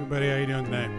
Everybody, how you doing tonight?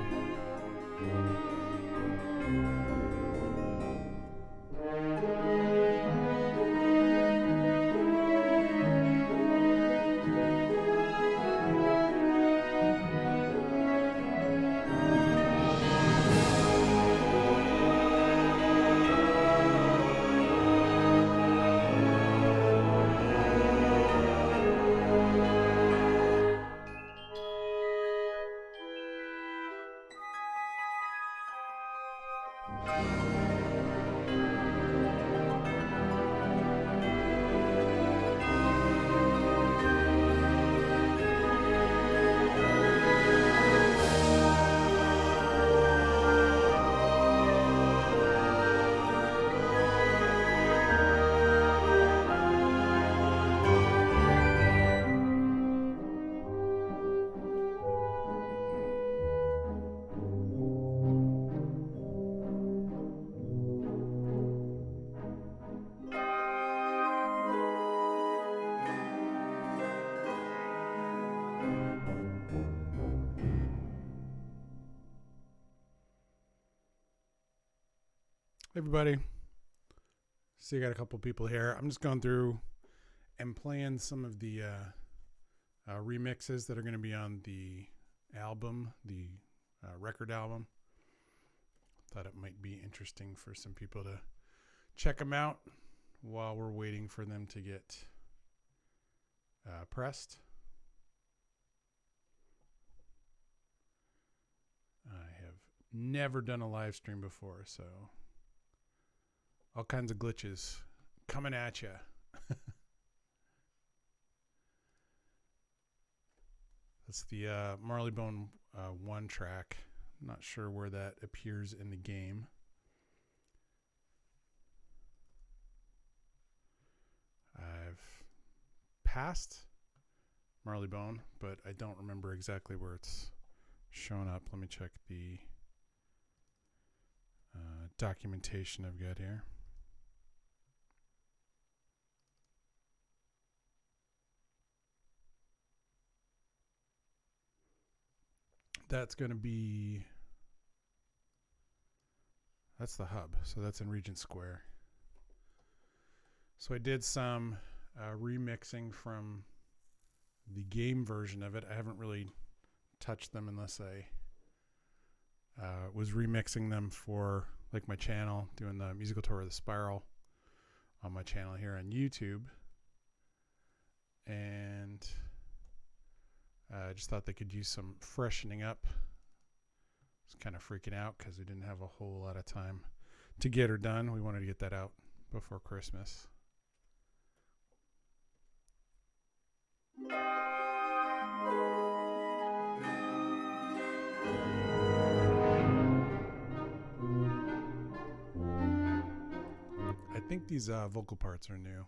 Everybody, see, I got a couple people here. I'm just going through and playing some of the remixes that are going to be on the album, the record album. Thought it might be interesting for some people to check them out while we're waiting for them to get pressed. I have never done a live stream before, so all kinds of glitches coming at you. That's the Marley Bone 1 track. I'm not sure where that appears in the game. I've passed Marley Bone, but I don't remember exactly where it's shown up. Let me check the documentation I've got here. That's going to be, that's the hub. So that's in Regent Square. So I did some remixing from the game version of it. I haven't really touched them unless I was remixing them for like my channel, doing the musical tour of the Spiral on my channel here on YouTube. And I just thought they could use some freshening up. I was kind of freaking out because we didn't have a whole lot of time to get her done. We wanted to get that out before Christmas. I think these vocal parts are new.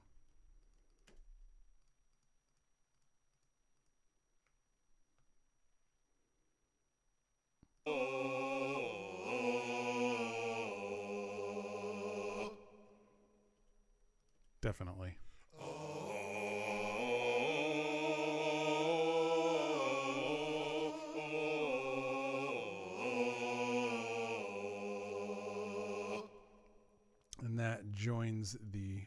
Definitely. And that joins the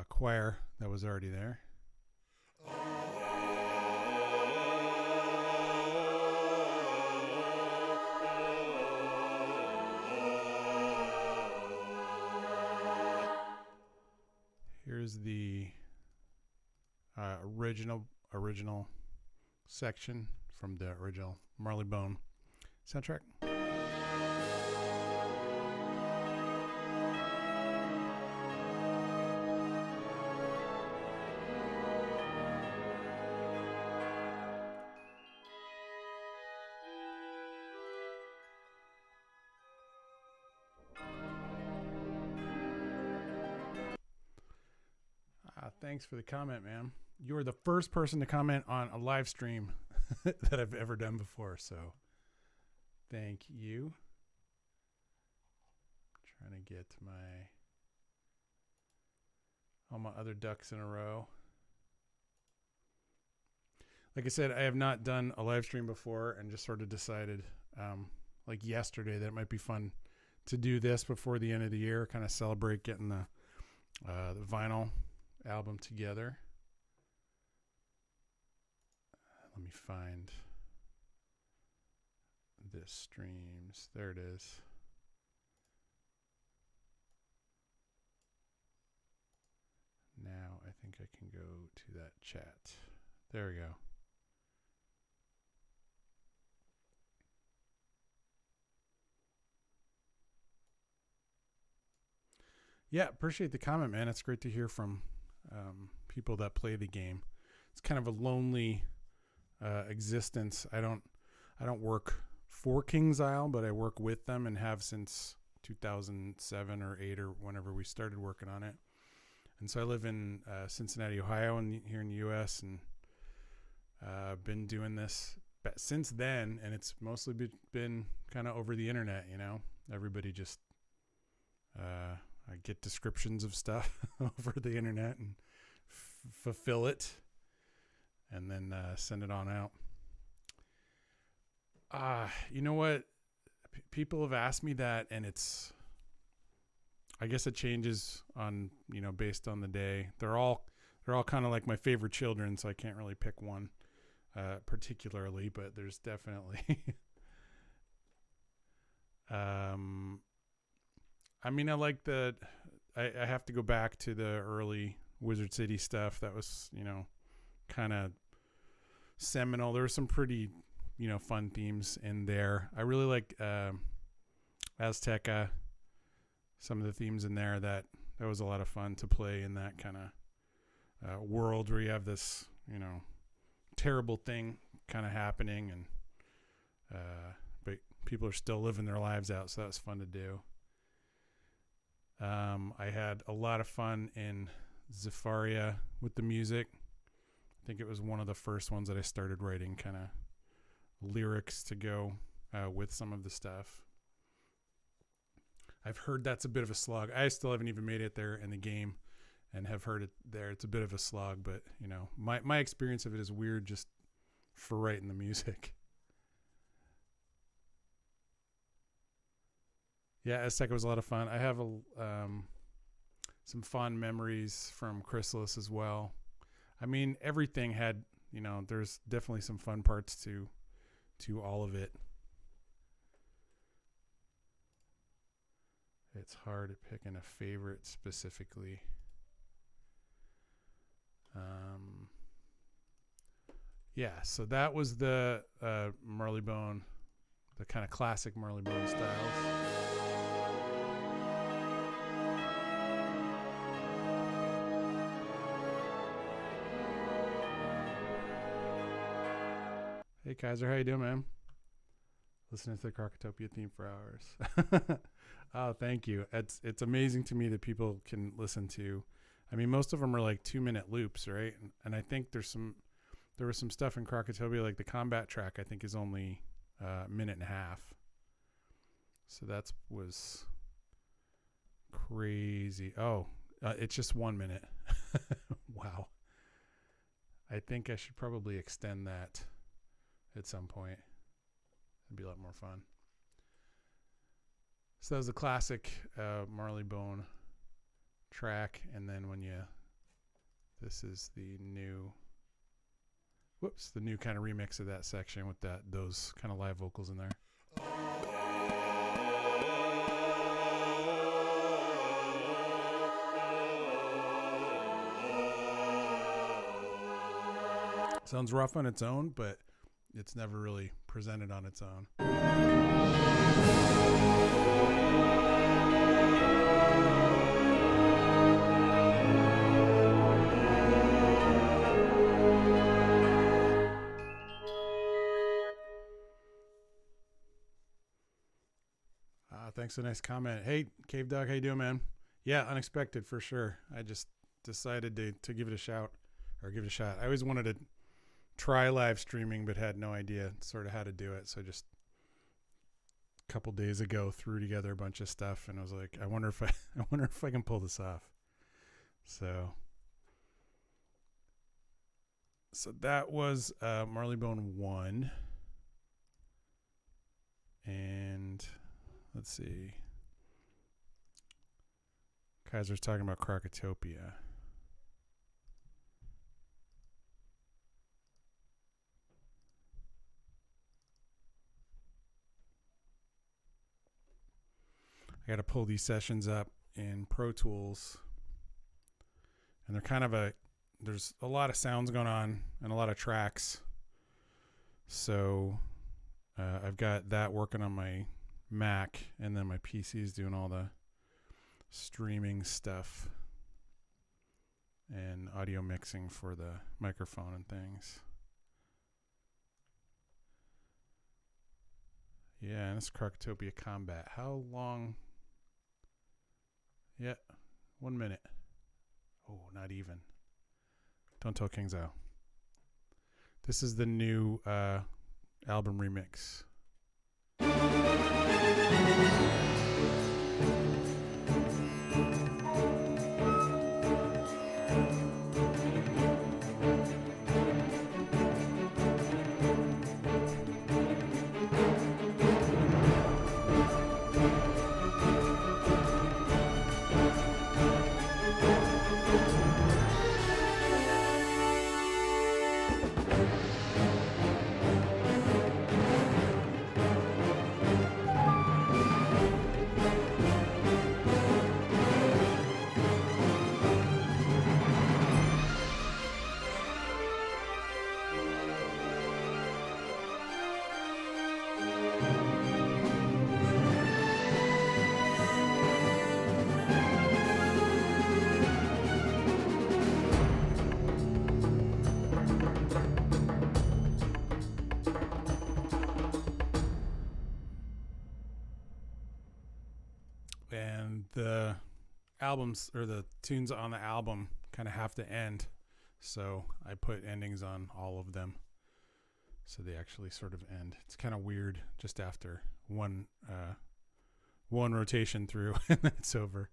choir that was already there. Here's the original section from the original Marleybone soundtrack. Thanks for the comment, man. You're the first person to comment on a live stream that I've ever done before, so thank you. I'm trying to get all my other ducks in a row. Like I said, I have not done a live stream before and just sort of decided like yesterday that it might be fun to do this before the end of the year, kind of celebrate getting the vinyl album together. Let me find this streams. There it is. Now I think I can go to that chat. There we go. Yeah, appreciate the comment, man. It's great to hear from people that play the game. It's kind of a lonely existence. I don't work for King's Isle, but I work with them and have since 2007 or 8 or whenever we started working on it. And so I live in Cincinnati, Ohio, and here in the U.S. and been doing this since then, and it's mostly been kind of over the internet. You know, everybody just I get descriptions of stuff over the internet and fulfill it, and then send it on out. You know what? People have asked me that, and I guess it changes on, based on the day. They're all kind of like my favorite children, so I can't really pick one particularly, but there's definitely I mean, I like I have to go back to the early Wizard City stuff. That was, kind of seminal. There were some pretty, fun themes in there. I really like Azteca. Some of the themes in there that was a lot of fun to play in that kind of world where you have this, terrible thing kind of happening, and but people are still living their lives out. So that was fun to do. I had a lot of fun in Zepharia with the music. I think it was one of the first ones that I started writing kind of lyrics to go with some of the stuff. I've heard that's a bit of a slog. I still haven't even made it there in the game and have heard it there. It's a bit of a slog, but you know, my experience of it is weird just for writing the music. Yeah, Aztec was a lot of fun. I have some fond memories from Chrysalis as well. I mean, everything had, you know, there's definitely some fun parts to all of it. It's hard picking a favorite specifically. Yeah, so that was the Marleybone, the kind of classic Marleybone styles. Hey Kaiser, how you doing, man? Listening to the Crocotopia theme for hours. Oh, thank you. It's amazing to me that people can listen to. I mean, most of them are like 2-minute loops, right? And I think there was some stuff in Crocotopia, like the combat track, I think is only a minute and a half. So that was crazy. Oh, it's just 1 minute. Wow. I think I should probably extend that at some point. It'd be a lot more fun. So that was a classic Marleybone track, and then this is the new kind of remix of that section with those kind of live vocals in there. Sounds rough on its own, but it's never really presented on its own. Thanks for a nice comment. Hey, Cave Dog, how you doing, man? Yeah, unexpected for sure. I just decided to give it a shot. I always wanted to try live streaming, but had no idea sort of how to do it. So just a couple days ago threw together a bunch of stuff, and I was like, I wonder if I can pull this off. So that was Marleybone 1, and let's see. Kaiser's talking about Crocotopia. I got to pull these sessions up in Pro Tools, and they're kind of there's a lot of sounds going on and a lot of tracks. So I've got that working on my Mac, and then my PC is doing all the streaming stuff and audio mixing for the microphone and things. Yeah, and it's Crocotopia Combat. How long? Yeah, 1 minute. Oh, not even. Don't tell King's Isle. This is the new album remix. And the albums, or the tunes on the album, kind of have to end, so I put endings on all of them so they actually sort of end. It's kind of weird just after one one rotation through and then it's over.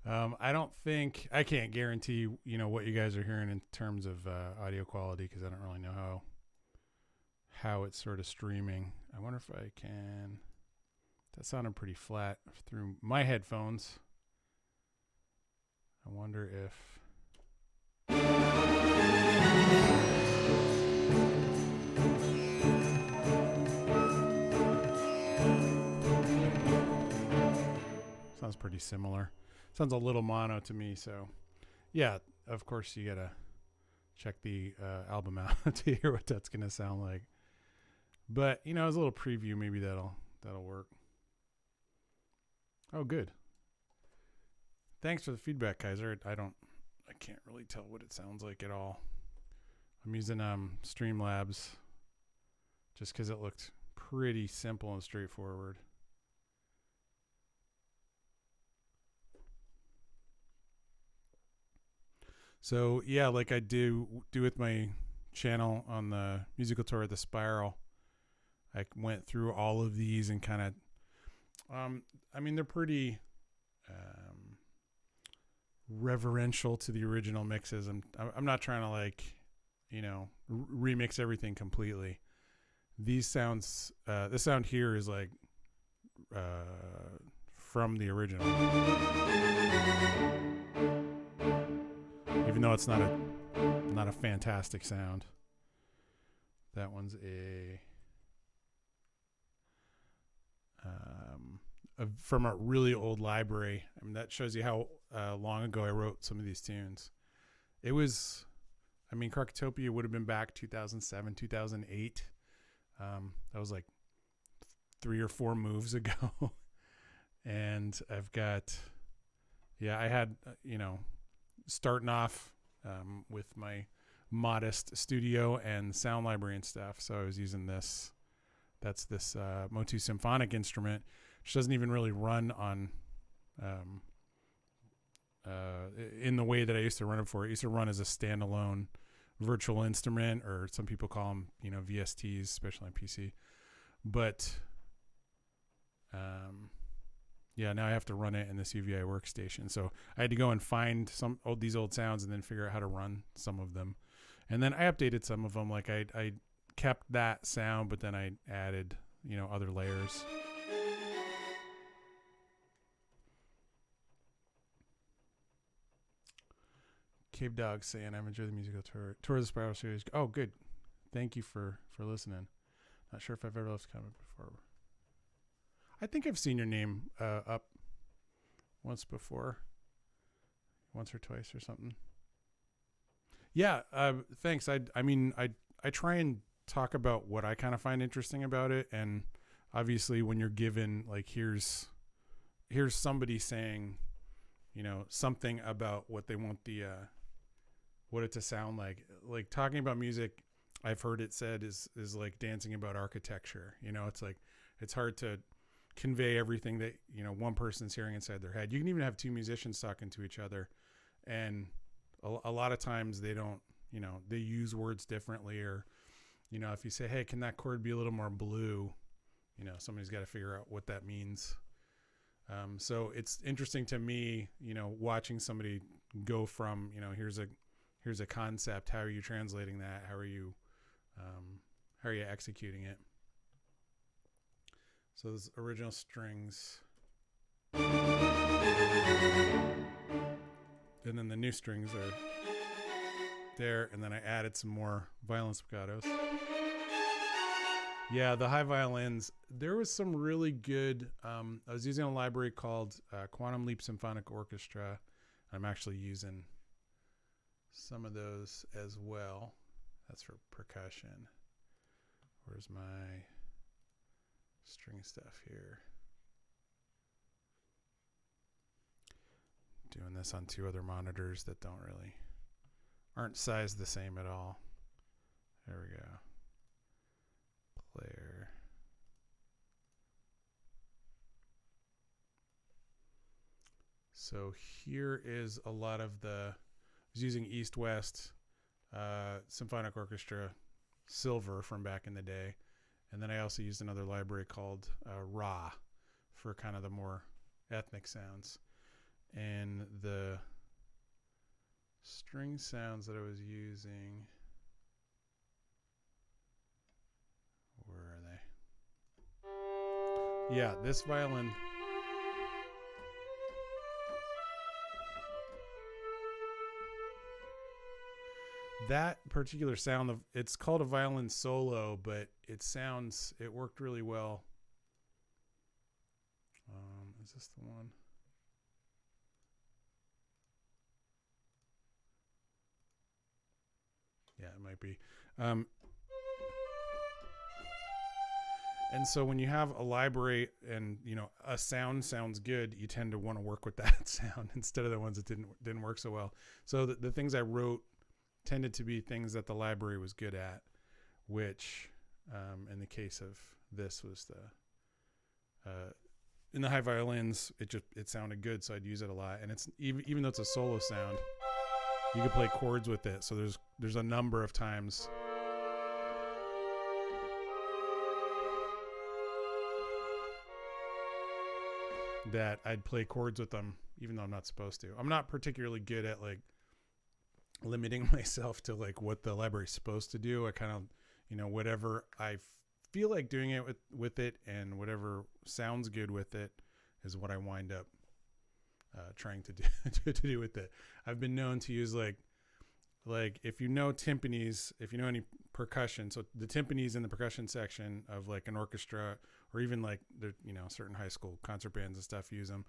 I can't guarantee, what you guys are hearing in terms of audio quality, because I don't really know how it's sort of streaming. I wonder if I can. That sounded pretty flat through my headphones. I wonder if. Sounds pretty similar. Sounds a little mono to me. So, yeah, of course you gotta check the album out to hear what that's gonna sound like. But as a little preview, maybe that'll work. Oh, good. Thanks for the feedback, Kaiser. I can't really tell what it sounds like at all. I'm using Streamlabs just because it looked pretty simple and straightforward. So yeah, like I do with my channel on the musical tour at the Spiral, I went through all of these and kind of, they're pretty reverential to the original mixes. I'm not trying to remix everything completely. These sounds, the sound here is like from the original. Even though it's not a fantastic sound. That one's from a really old library. That shows you how long ago I wrote some of these tunes. It was, Crocotopia would have been back 2007, 2008. That was like 3 or 4 moves ago. And I've got, I had, starting off with my modest studio and sound library and stuff. So I was using this. That's this Motu symphonic instrument, which doesn't even really run on in the way that I used to run it for. It used to run as a standalone virtual instrument, or some people call them, VSTs, especially on PC. But now I have to run it in this UVI workstation. So I had to go and find these old sounds and then figure out how to run some of them. And then I updated some of them. Like I kept that sound, but then I added, other layers. Cave Dog saying, I've enjoyed the musical tour of the Spiral series. Oh, good. Thank you for listening. Not sure if I've ever left a comment before. I think I've seen your name up once before. Once or twice or something. Yeah, thanks. I try and talk about what I kind of find interesting about it, and obviously when you're given here's somebody saying, something about what they want what it to sound like talking about music, I've heard it said is like dancing about architecture. It's hard to convey everything that one person's hearing inside their head. You can even have 2 musicians talking to each other, and a lot of times they don't, they use words differently, or if you say, hey, can that chord be a little more blue, somebody's got to figure out what that means. So it's interesting to me, watching somebody go from, here's a concept, how are you translating that, how are you executing it? So those original strings, and then the new strings are there, and then I added some more violin spiccatos. Yeah, the high violins, there was some really good, I was using a library called Quantum Leap Symphonic Orchestra. I'm actually using some of those as well. That's for percussion. Where's my string stuff here? Doing this on 2 other monitors that aren't sized the same at all. There we go. Player. So here is a lot of I was using East-West Symphonic Orchestra Silver from back in the day. And then I also used another library called Ra for kind of the more ethnic sounds. And the string sounds that I was using, where are they? Yeah, this violin. That particular sound of it's called a violin solo, but it worked really well. Is this the one? Yeah, it might be. And so when you have a library and a sound sounds good, you tend to want to work with that sound instead of the ones that didn't work so well. So the things I wrote tended to be things that the library was good at, which in the case of this was in the high violins, it sounded good, so I'd use it a lot. And it's even though it's a solo sound, you can play chords with it. So there's a number of times that I'd play chords with them, even though I'm not supposed to. I'm not particularly good at like limiting myself to like what the library's supposed to do. I kind of, whatever I feel like doing it with it, and whatever sounds good with it is what I wind up trying to do to do with it. I've been known to use like if you know timpanis, if you know any percussion, so the timpanis in the percussion section of like an orchestra, or even like certain high school concert bands and stuff use them.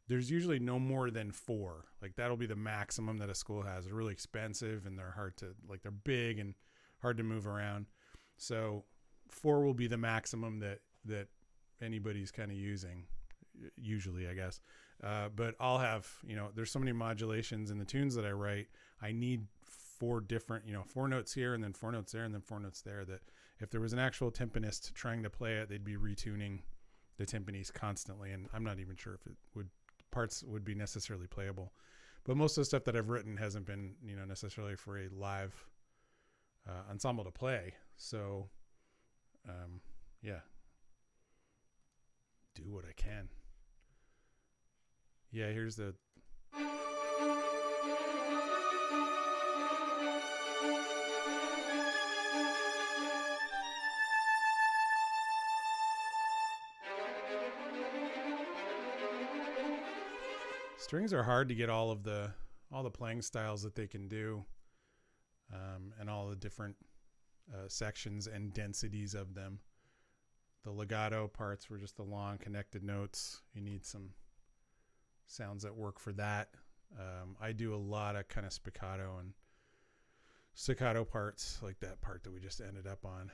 There's usually no more than 4. Like that'll be the maximum that a school has. They're really expensive and they're hard to they're big and hard to move around. So 4 will be the maximum that anybody's kind of using, usually, I guess. But I'll have, there's so many modulations in the tunes that I write. I need 4 different, 4 notes here and then 4 notes there and then 4 notes there, that if there was an actual timpanist trying to play it, they'd be retuning the timpanis constantly. And I'm not even sure if parts would be necessarily playable. But most of the stuff that I've written hasn't been, necessarily for a live ensemble to play. So, yeah, do what I can. Yeah, here's the... Strings are hard to get all the playing styles that they can do, and all the different sections and densities of them. The legato parts were just the long connected notes. You need some sounds that work for that. I do a lot of kind of spiccato and staccato parts, like that part that we just ended up on.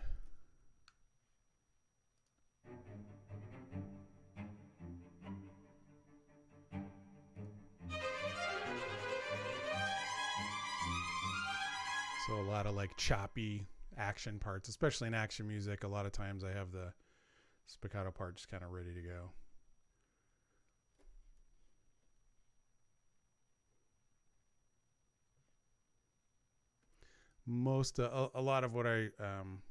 So a lot of like choppy action parts, especially in action music. A lot of times I have the spiccato part just kind of ready to go. A lot of what I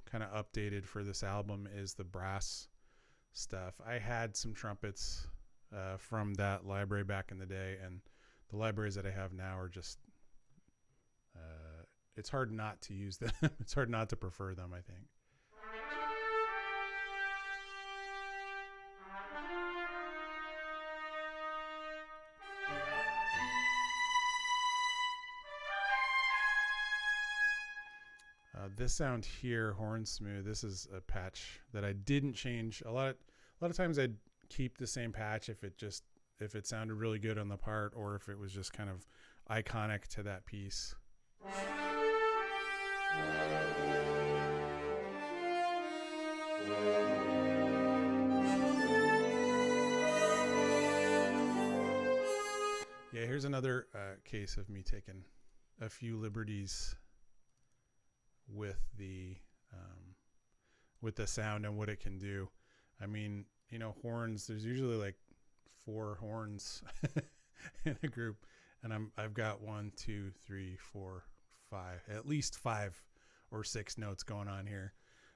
kind of updated for this album is the brass stuff. I had some trumpets from that library back in the day, and the libraries that I have now are just it's hard not to use them. It's hard not to prefer them, I think. This sound here, horn smooth, this is a patch that I didn't change. A lot of times I'd keep the same patch if it sounded really good on the part, or if it was just kind of iconic to that piece. Yeah, here's another case of me taking a few liberties with the sound and what it can do. I mean, horns, there's usually like 4 horns in a group, and I've got 1, 2, 3, 4, 5, at least 5 or 6 notes going on here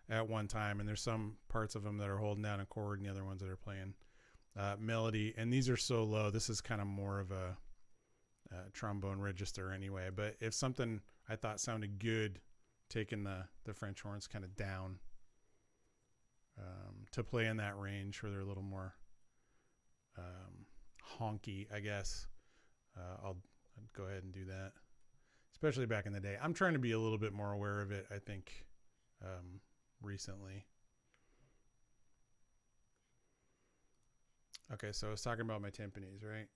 at one time, and there's some parts of them that are holding down a chord and the other ones that are playing melody, and these are so low. This is kind of more of a trombone register anyway. But if something I thought sounded good, taking the French horns kind of down to play in that range where they're a little more honky, I guess, I'd go ahead and do that. Especially back in the day. I'm trying to be a little bit more aware of it, I think, recently. Okay, so I was talking about my timpanis, right?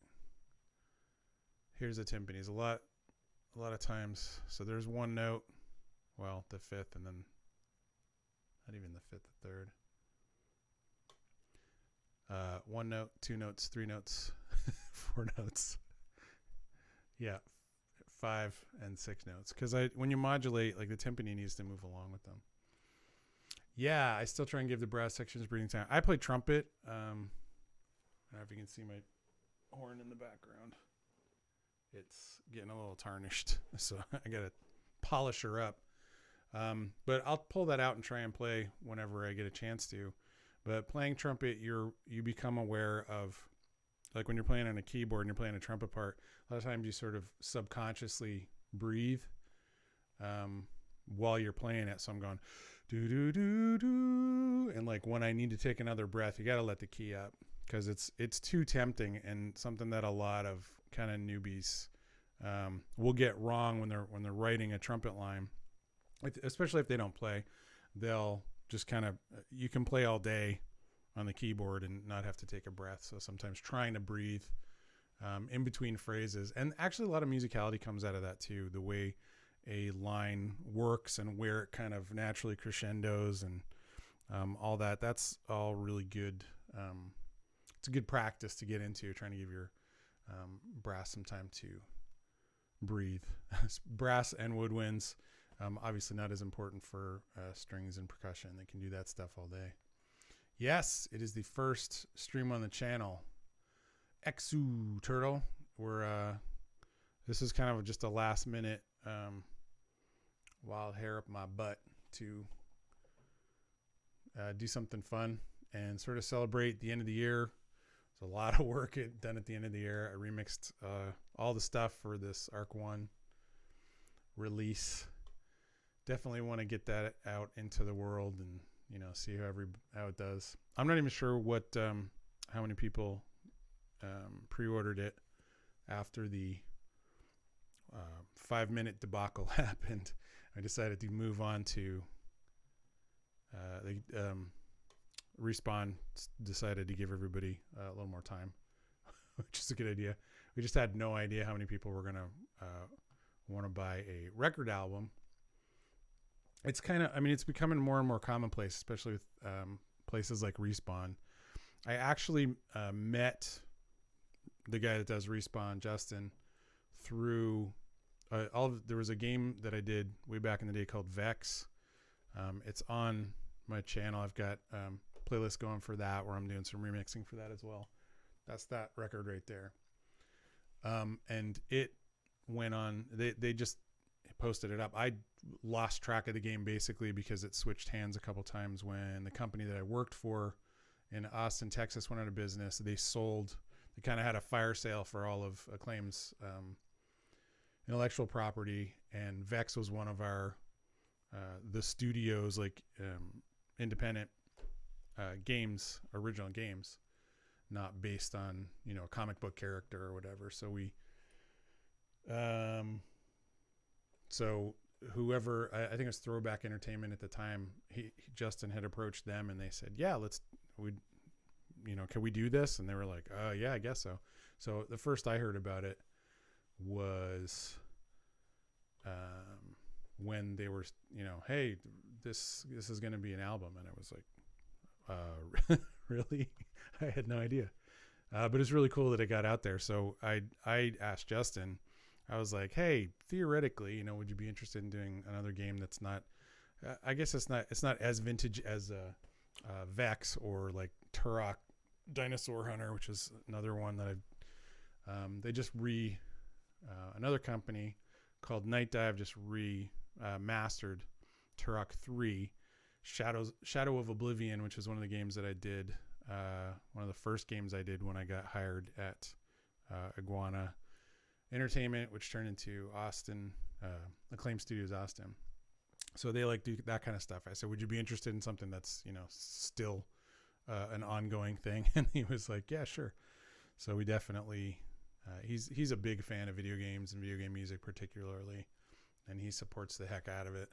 Here's the timpanis. A lot of times. So there's one note, well, the fifth, and then not even the fifth, the third. One note, two notes, three notes, four notes. Yeah, 5 and 6 notes. Because when you modulate, like the timpani needs to move along with them. Yeah, I still try and give the brass sections breathing time. I play trumpet. I don't know if you can see my horn in the background. It's getting a little tarnished, so I got to polish her up. But I'll pull that out and try and play whenever I get a chance to. But playing trumpet, you become aware of, like when you're playing on a keyboard and you're playing a trumpet part, a lot of times you sort of subconsciously breathe while you're playing it. So I'm going do do do do, and like when I need to take another breath, you got to let the key up because it's too tempting and something that a lot of kind of newbies will get wrong when they're writing a trumpet line, especially if they don't play. They'll just kind of, you can play all day on the keyboard and not have to take a breath. So sometimes trying to breathe in between phrases, and actually a lot of musicality comes out of that too, the way a line works and where it kind of naturally crescendos and all that. That's all really good. It's a good practice to get into, trying to give your brass some time to breathe. Brass and woodwinds, obviously not as important for strings and percussion. They can do that stuff all day. Yes, it is the first stream on the channel. Exu Turtle. This is kind of just a last minute wild hair up my butt to do something fun and sort of celebrate the end of the year. It's a lot of work done at the end of the year. I remixed all the stuff for this Arc 1 release. Definitely want to get that out into the world and see how it does. I'm not even sure how many people pre-ordered it after the 5-minute debacle happened. I decided to move on to Respawn decided to give everybody a little more time, which is a good idea. We just had no idea how many people were gonna want to buy a record album. It's it's becoming more and more commonplace, especially with places like Respawn. I actually met the guy that does Respawn, Justin, through there was a game that I did way back in the day called Vex. It's on my channel. I've got playlist going for that where I'm doing some remixing for that as well. That's that record right there. And it went on. They just posted it up. I lost track of the game basically because it switched hands a couple times when the company that I worked for in Austin, Texas went out of business. They kind of had a fire sale for all of Acclaim's intellectual property, and Vex was one of our the studio's independent games, original games, not based on a comic book character or whatever. So we so whoever, I think it was Throwback Entertainment at the time, Justin had approached them and they said, yeah, can we do this? And they were like, yeah, I guess so. So the first I heard about it was when they were, hey, this is going to be an album. And I was like, really? I had no idea. But it's really cool that it got out there. So I asked Justin, I was like, hey, theoretically, would you be interested in doing another game that's not, I guess it's not as vintage as Vex or like Turok Dinosaur Hunter, which is another one that they just another company called Night Dive just mastered Turok 3, Shadow of Oblivion, which is one of the games that I did one of the first games I did when I got hired at Iguana Entertainment, which turned into Austin, Acclaim Studios Austin. So they like do that kind of stuff. I said, would you be interested in something that's, still an ongoing thing? And he was like, yeah, sure. So we definitely, he's a big fan of video games and video game music particularly, and he supports the heck out of it.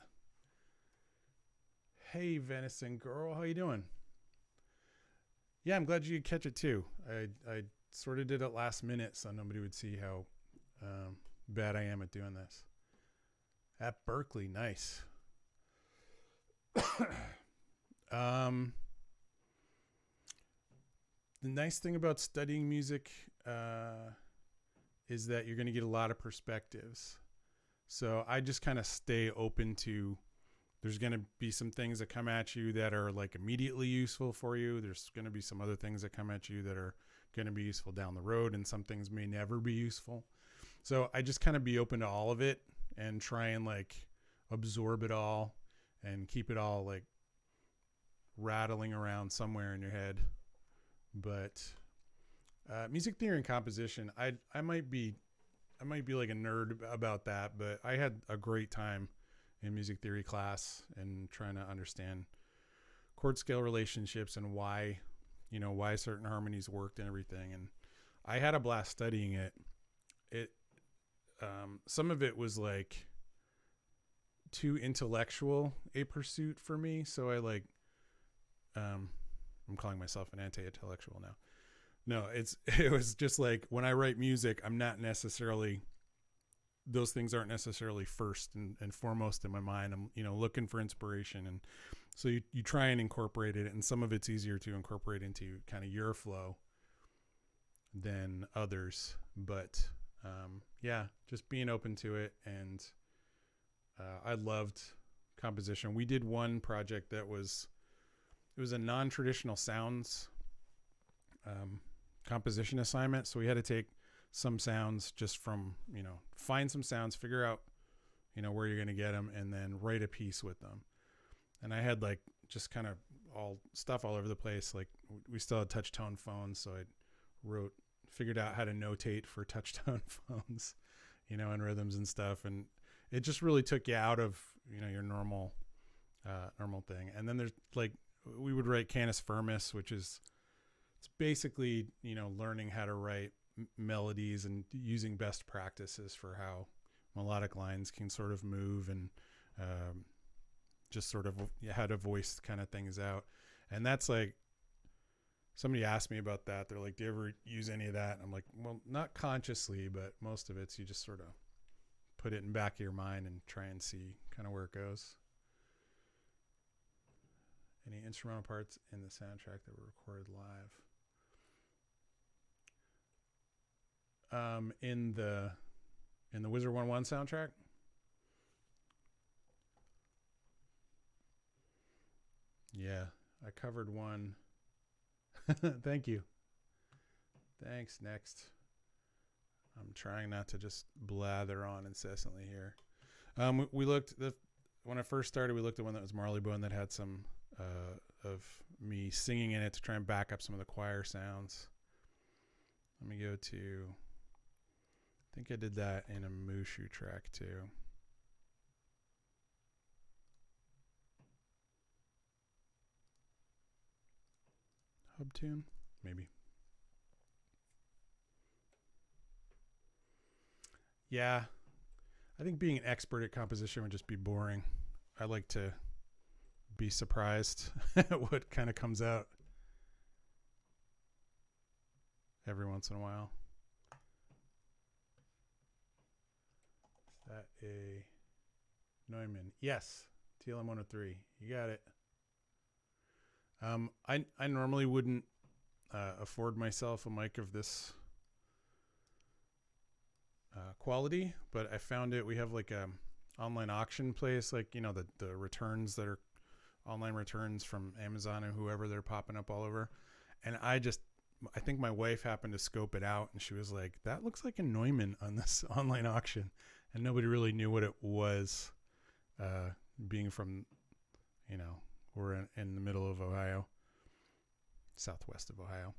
Hey, Venison Girl, how you doing? Yeah, I'm glad you could catch it too. I sort of did it last minute so nobody would see how bad I am at doing this. At Berkeley, nice. The nice thing about studying music is that you're going to get a lot of perspectives. So I just kind of stay open to, there's going to be some things that come at you that are like immediately useful for you. There's going to be some other things that come at you that are going to be useful down the road, and some things may never be useful. So I just kind of be open to all of it and try and like absorb it all and keep it all like rattling around somewhere in your head. But music theory and composition, I might be like a nerd about that, but I had a great time in music theory class and trying to understand chord scale relationships and why certain harmonies worked and everything. And I had a blast studying it. Some of it was like too intellectual a pursuit for me. So I like, I'm calling myself an anti-intellectual now. No, it was just like when I write music, I'm not necessarily, those things aren't necessarily first and foremost in my mind. I'm, looking for inspiration. And so you try and incorporate it, and some of it's easier to incorporate into kind of your flow than others. But yeah, just being open to it. And I loved composition. We did one project that was a non-traditional sounds composition assignment. So we had to take some sounds just from, find some sounds, figure out, where you're going to get them, and then write a piece with them. And I had like just kind of all over the place. Like we still had touch tone phones. So I figured out how to notate for touch tone phones, and rhythms and stuff. And it just really took you out of, your normal thing. And then there's like, we would write Canis Firmus, which is, it's basically, learning how to write melodies and using best practices for how melodic lines can sort of move, and just sort of how to voice kind of things out. And that's like, somebody asked me about that. They're like, do you ever use any of that? And I'm like, well, not consciously, but most of it's, you just sort of put it in the back of your mind and try and see kind of where it goes. Any instrumental parts in the soundtrack that were recorded live? In the Wizard 101 soundtrack? Yeah, I covered one. Thank you. Thanks. Next. I'm trying not to just blather on incessantly here. We looked, when I first started, we looked at one that was Marley Bone that had some of me singing in it to try and back up some of the choir sounds. Let me go to, I think I did that in a Mushu track too. Hub tune, maybe. Yeah, I think being an expert at composition would just be boring. I like to be surprised at what kind of comes out every once in a while. Is that a Neumann? Yes, TLM 103. You got it. I normally wouldn't afford myself a mic of this quality, but I found it. We have like a online auction place, like, the returns that are online returns from Amazon and whoever, they're popping up all over. And I think my wife happened to scope it out, and she was like, that looks like a Neumann on this online auction. And nobody really knew what it was, being from, we're in the middle of Ohio. southwest of Ohio.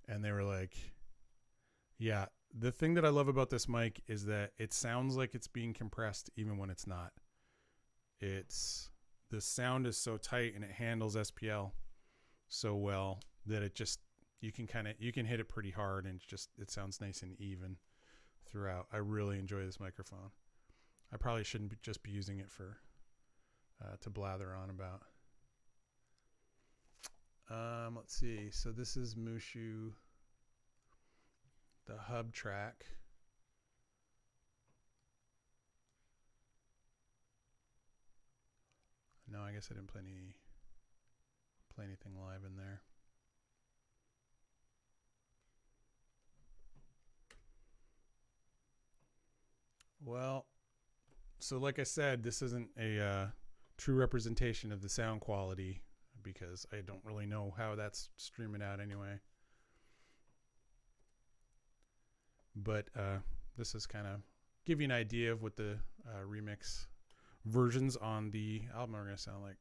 And they were like, yeah, the thing that I love about this mic is that it sounds like it's being compressed even when it's not. The sound is so tight and it handles SPL so well that it just, you can hit it pretty hard and it sounds nice and even throughout. I really enjoy this microphone. I probably shouldn't just be using it for to blather on about. Let's see. So this is Mushu, the hub track. No, I guess I didn't play anything live in there. Well, so like I said, this isn't a true representation of the sound quality because I don't really know how that's streaming out anyway. But this is kind of give you an idea of what the remix versions on the album are going to sound like.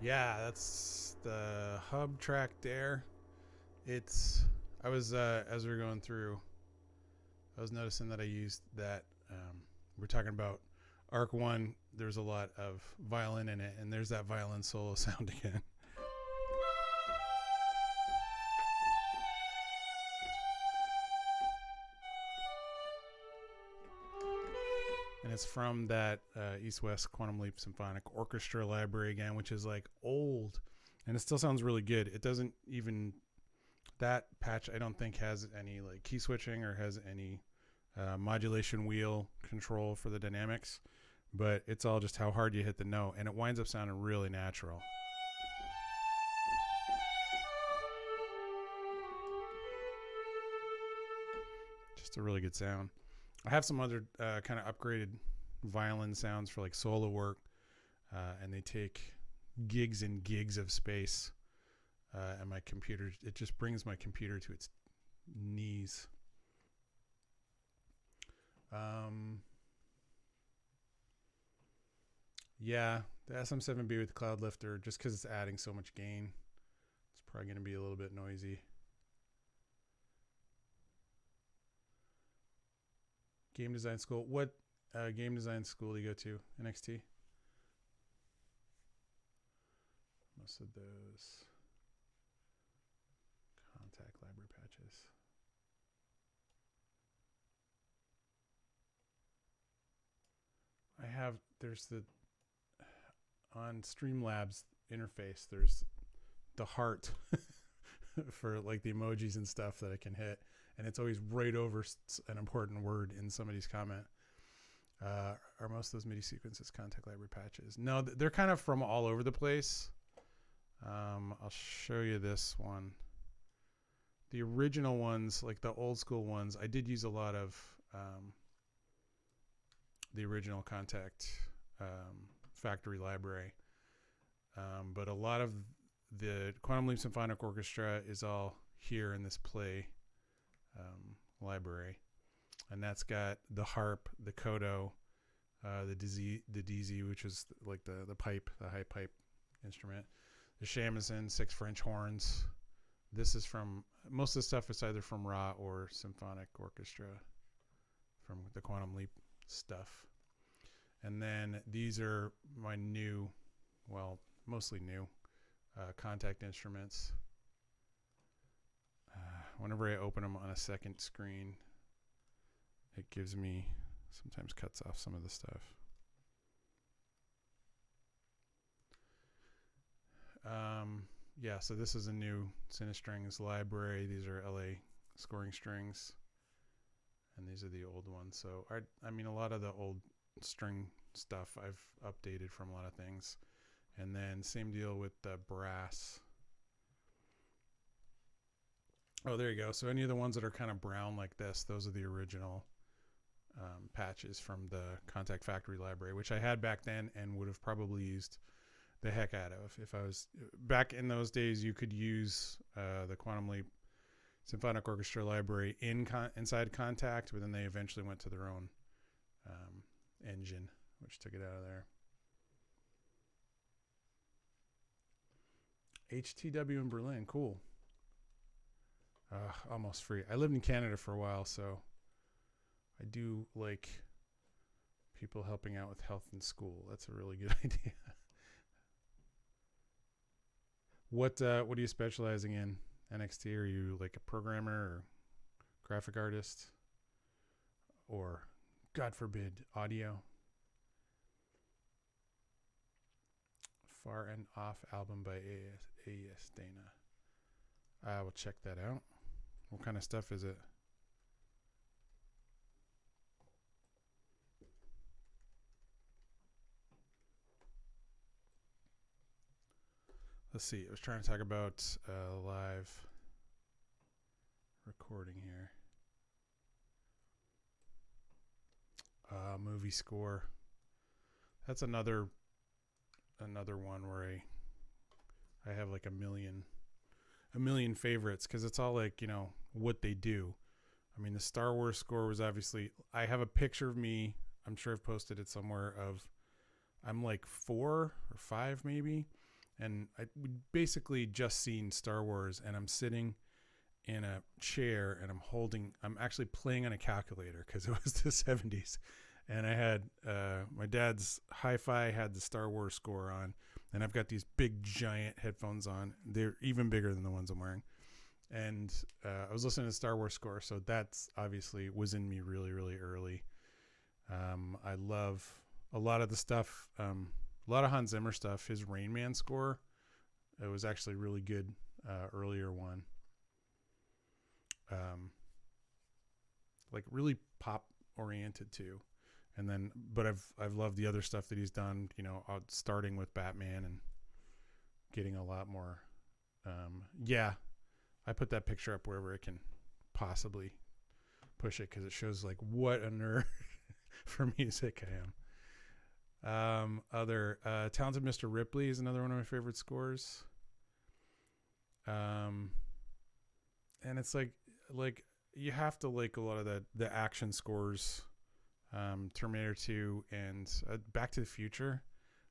Yeah, that's the hub track there. I was, as we were going through, I was noticing that I used that, we're talking about Arc 1, there's a lot of violin in it, and there's that violin solo sound again. And it's from that East-West Quantum Leap Symphonic Orchestra library again, which is like old. And it still sounds really good. It doesn't even, that patch I don't think has any like key switching or has any modulation wheel control for the dynamics. But it's all just how hard you hit the note. And it winds up sounding really natural. Just a really good sound. I have some other kind of upgraded violin sounds for like solo work, and they take gigs and gigs of space, and my computer, it just brings my computer to its knees. Yeah, the SM7B with the Cloud Lifter, just because it's adding so much gain, it's probably going to be a little bit noisy. Game design school. What game design school do you go to? NXT? Most of those contact library patches. there's the, on Streamlabs interface, there's the heart for like the emojis and stuff that I can hit. And it's always right over an important word in somebody's comment. Are most of those MIDI sequences contact library patches? No, they're kind of from all over the place. I'll show you this one. The original ones, like the old school ones, I did use a lot of the original Contact factory library. But a lot of the Quantum Leap Symphonic Orchestra is all here in this play library. And that's got the harp, the koto, the DZ, which is like the pipe, the high pipe instrument, the shamisen, 6 French horns. This is from, most of the stuff is either from Ra or Symphonic Orchestra, from the Quantum Leap stuff. And then these are my new, well, mostly new Contact instruments. Whenever I open them on a second screen, it gives me, sometimes cuts off some of the stuff. Yeah, so this is a new Cinestrings library. These are LA scoring strings. And these are the old ones. So, I mean, a lot of the old string stuff I've updated from a lot of things. And then same deal with the brass. Oh, there you go. So any of the ones that are kind of brown like this, those are the original patches from the Contact Factory library, which I had back then and would have probably used the heck out of. If I was back in those days, you could use the Quantum Leap Symphonic Orchestra library inside Contact, but then they eventually went to their own engine, which took it out of there. HTW in Berlin, cool. Almost free. I lived in Canada for a while, so I do like people helping out with health and school. That's a really good idea. What are you specializing in? NXT? Are you like a programmer or graphic artist? Or, God forbid, audio? Far and Off album by A.S. Dana. I will check that out. What kind of stuff is it? Let's see. I was trying to talk about live recording here. Movie score. That's another one where I have like a million favorites, because it's all like, you know, what they do. I mean, the Star Wars score was obviously, I have a picture of me, I'm sure I've posted it somewhere, of I'm like 4 or 5 maybe, and I basically just seen Star Wars, and I'm sitting in a chair and I'm actually playing on a calculator because it was the 70s, and I had my dad's hi-fi had the Star Wars score on, and I've got these big giant headphones on. They're even bigger than the ones I'm wearing. And I was listening to Star Wars score, so that's obviously was in me really, really early. I love a lot of the stuff, a lot of Hans Zimmer stuff. His Rain Man score, it was actually really good, earlier one. Like really pop oriented too. And then, but I've loved the other stuff that he's done, you know, starting with Batman and getting a lot more. Yeah, I put that picture up wherever it can possibly push it, because it shows like what a nerd for music I am. Talented Mr. Ripley is another one of my favorite scores. And it's like you have to like a lot of the action scores. Terminator 2 and Back to the Future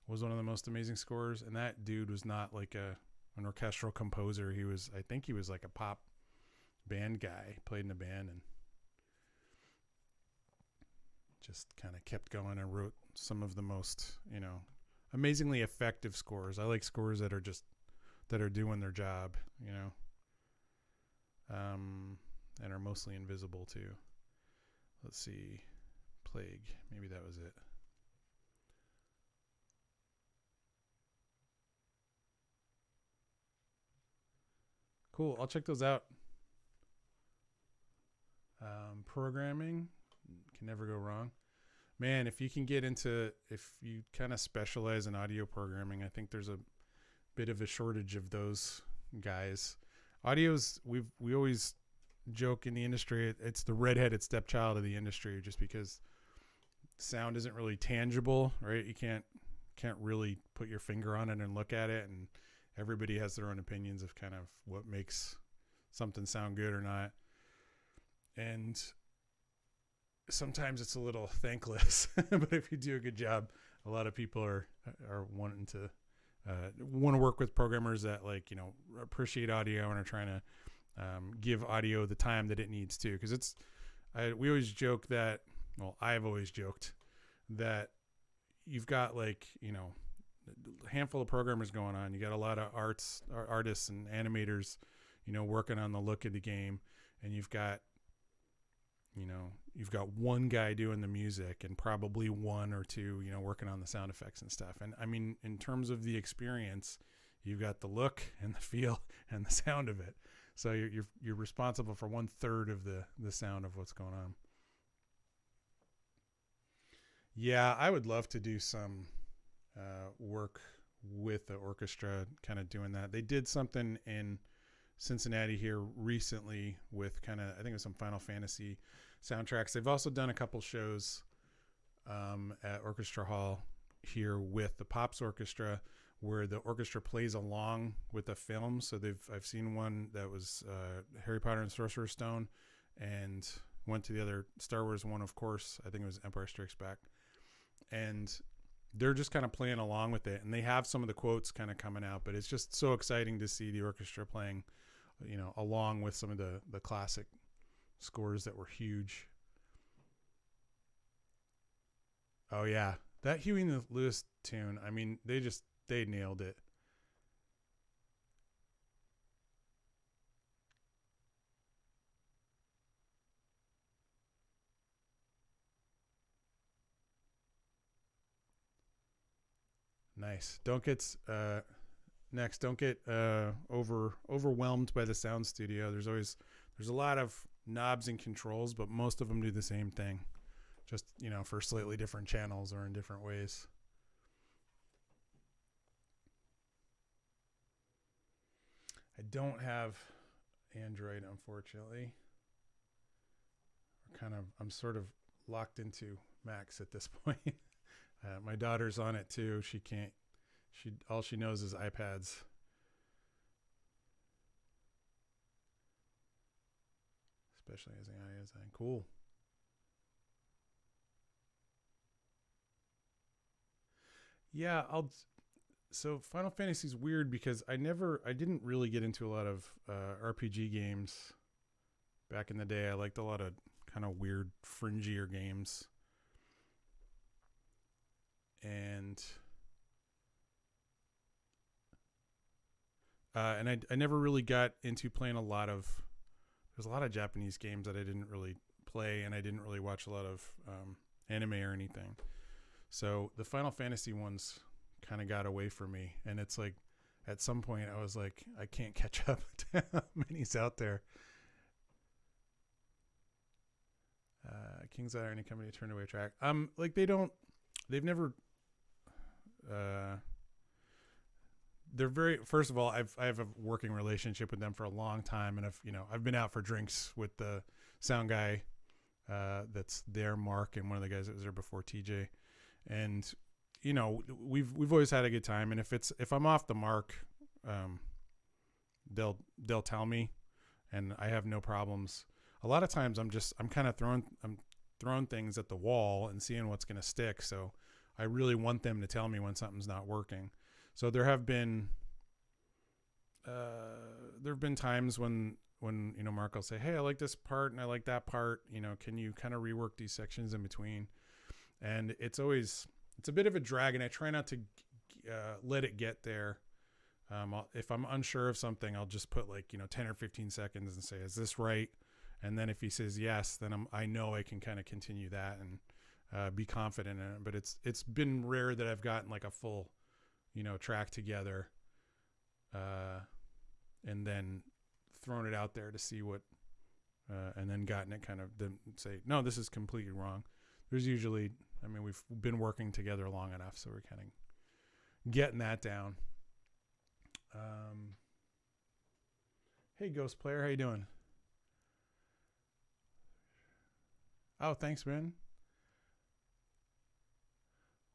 was one of the most amazing scores, and that dude was not like an orchestral composer. I think he was like a pop band guy, played in a band and just kind of kept going and wrote some of the most, you know, amazingly effective scores. I like scores that are doing their job, you know, and are mostly invisible too. Let's see. Plague, maybe that was it. Cool. I'll check those out. Programming can never go wrong. Man, if you can get into, if you kind of specialize in audio programming, I think there's a bit of a shortage of those guys. Audio's, we always joke in the industry, it's the redheaded stepchild of the industry, just because sound isn't really tangible, right? You can't really put your finger on it and look at it, and everybody has their own opinions of kind of what makes something sound good or not. And sometimes it's a little thankless, but if you do a good job, a lot of people are wanting to want to work with programmers that, like, you know, appreciate audio and are trying to give audio the time that it needs to. Because we always joke that, well, I've always joked that you've got, like, you know, a handful of programmers going on. You got a lot of artists and animators, you know, working on the look of the game, and you've got one guy doing the music and probably one or two, you know, working on the sound effects and stuff. And I mean, in terms of the experience, you've got the look and the feel and the sound of it. So you're responsible for 1/3 of the sound of what's going on. Yeah, I would love to do some work with the orchestra, kind of doing that. They did something in Cincinnati here recently with kind of, I think it was some Final Fantasy soundtracks. They've also done a couple shows at Orchestra Hall here with the Pops Orchestra, where the orchestra plays along with the film. So I've seen one that was Harry Potter and Sorcerer's Stone, and went to the other Star Wars one, of course. I think it was Empire Strikes Back. And they're just kind of playing along with it, and they have some of the quotes kind of coming out, but it's just so exciting to see the orchestra playing, you know, along with some of the classic scores that were huge. Oh yeah, that Huey and Lewis tune, I mean, they nailed it. Nice. Don't get overwhelmed by the sound studio. There's a lot of knobs and controls, but most of them do the same thing, just, you know, for slightly different channels or in different ways. I don't have Android, unfortunately. I'm sort of locked into Macs at this point. My daughter's on it too. All she knows is iPads. Especially as AI is cool. Yeah, so Final Fantasy's weird because I didn't really get into a lot of RPG games back in the day. I liked a lot of kind of weird, fringier games. And I never really got into playing there's a lot of Japanese games that I didn't really play, and I didn't really watch a lot of anime or anything. So the Final Fantasy ones kind of got away from me, and it's like at some point I was like, I can't catch up to how many's out there. King's Irony Company turned away track. Like they've never. They're very, first of all, I have a working relationship with them for a long time, and I've been out for drinks with the sound guy that's there, Mark, and one of the guys that was there before, TJ, and you know, we've always had a good time. And if I'm off the mark, they'll tell me, and I have no problems. A lot of times I'm kind of throwing things at the wall and seeing what's going to stick. So I really want them to tell me when something's not working. So there have been times when you know, Mark will say, "Hey, I like this part and I like that part. You know, can you kind of rework these sections in between?" And it's a bit of a drag, and I try not to let it get there. If I'm unsure of something, I'll just put 10 or 15 seconds and say, "Is this right?" And then if he says yes, then I know I can kind of continue that and be confident in it. But it's been rare that I've gotten like a full, track together, and then thrown it out there to see what, and then gotten it kind of then say, no, this is completely wrong. There's usually, I mean, we've been working together long enough, so we're kind of getting that down. Hey, Ghost Player, how you doing? Oh, thanks, man.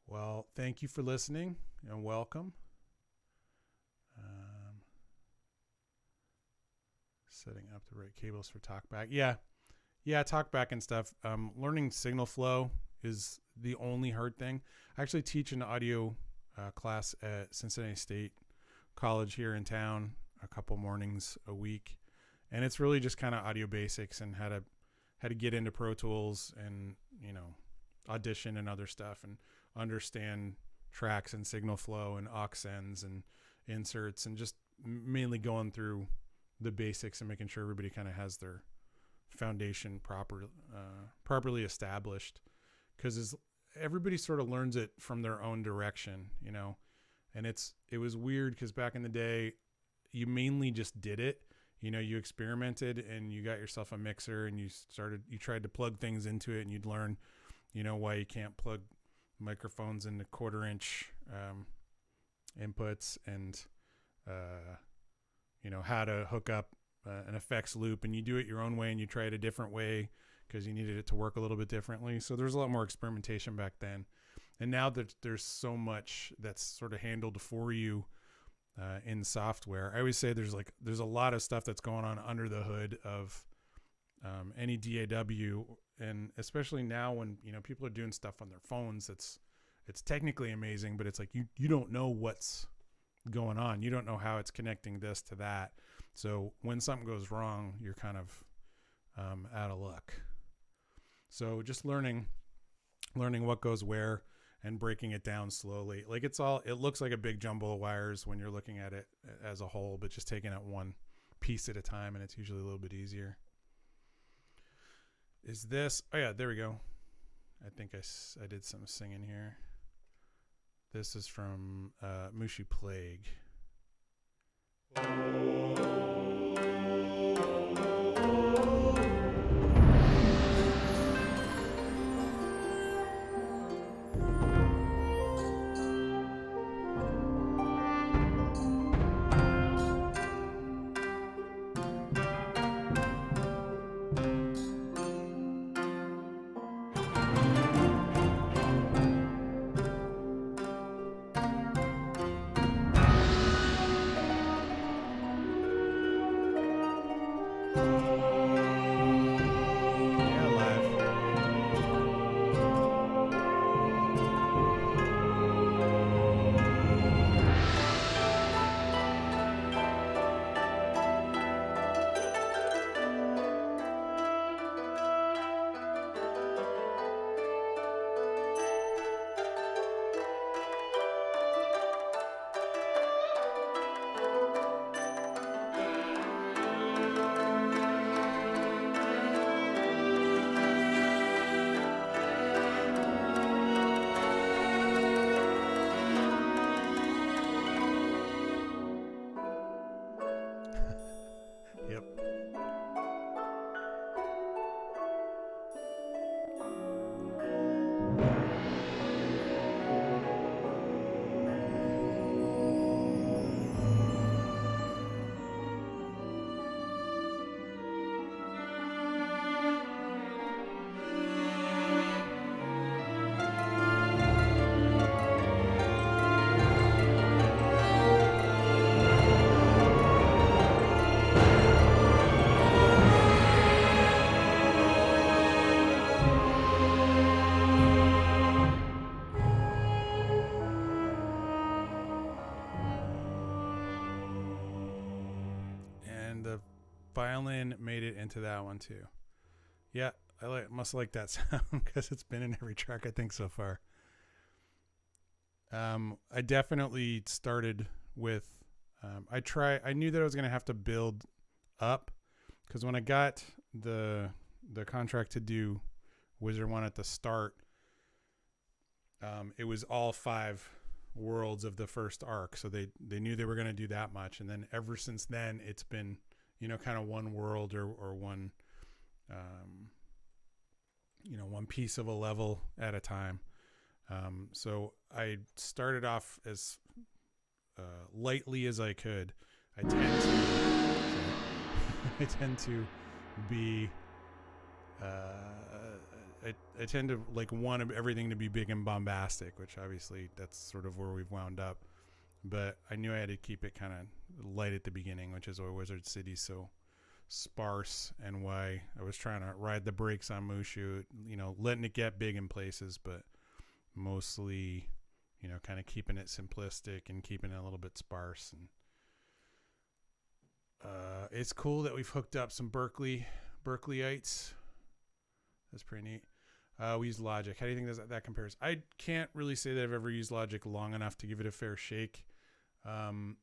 Well, thank you for listening and welcome. Setting up the right cables for TalkBack. Yeah, TalkBack and stuff. Learning signal flow is the only hard thing. I actually teach an audio class at Cincinnati State College here in town a couple mornings a week, and it's really just kind of audio basics and how to get into Pro Tools and, you know, Audition and other stuff, and understand tracks and signal flow and aux ends and inserts, and just mainly going through the basics and making sure everybody kind of has their foundation properly established, because everybody sort of learns it from their own direction, you know. And it was weird because back in the day you mainly just did it, you know, you experimented and you got yourself a mixer and you tried to plug things into it, and you'd learn, you know, why you can't plug microphones into 1/4 inch inputs, and you know, how to hook up an effects loop, and you do it your own way and you try it a different way because you needed it to work a little bit differently. So there's a lot more experimentation back then. And now that there's so much that's sort of handled for you in software. I always say there's a lot of stuff that's going on under the hood of any DAW, and especially now when, you know, people are doing stuff on their phones, it's technically amazing, but it's like you don't know what's going on. You don't know how it's connecting this to that. So when something goes wrong, you're kind of out of luck. So just learning what goes where and breaking it down slowly. Like it looks like a big jumble of wires when you're looking at it as a whole, but just taking it one piece at a time, and it's usually a little bit easier. Is this, oh yeah, there we go. I think I did some singing here. This is from Mushu Plague. Violin made it into that one too. Yeah, must like that sound because it's been in every track I think so far. I definitely started with I knew that I was going to have to build up, because when I got the contract to do Wizard 1 at the start, it was all 5 worlds of the first arc, so they knew they were going to do that much, and then ever since then it's been, kind of one world or one, one piece of a level at a time. So I started off as lightly as I could. I tend to be I tend to want everything to be big and bombastic, which obviously that's sort of where we've wound up. But I knew I had to keep it kind of light at the beginning, which is why Wizard City's so sparse, and why I was trying to ride the brakes on Mushu, letting it get big in places, but mostly, kind of keeping it simplistic and keeping it a little bit sparse. And it's cool that we've hooked up some Berkeleyites. That's pretty neat. We use Logic. How do you think that compares? I can't really say that I've ever used Logic long enough to give it a fair shake. I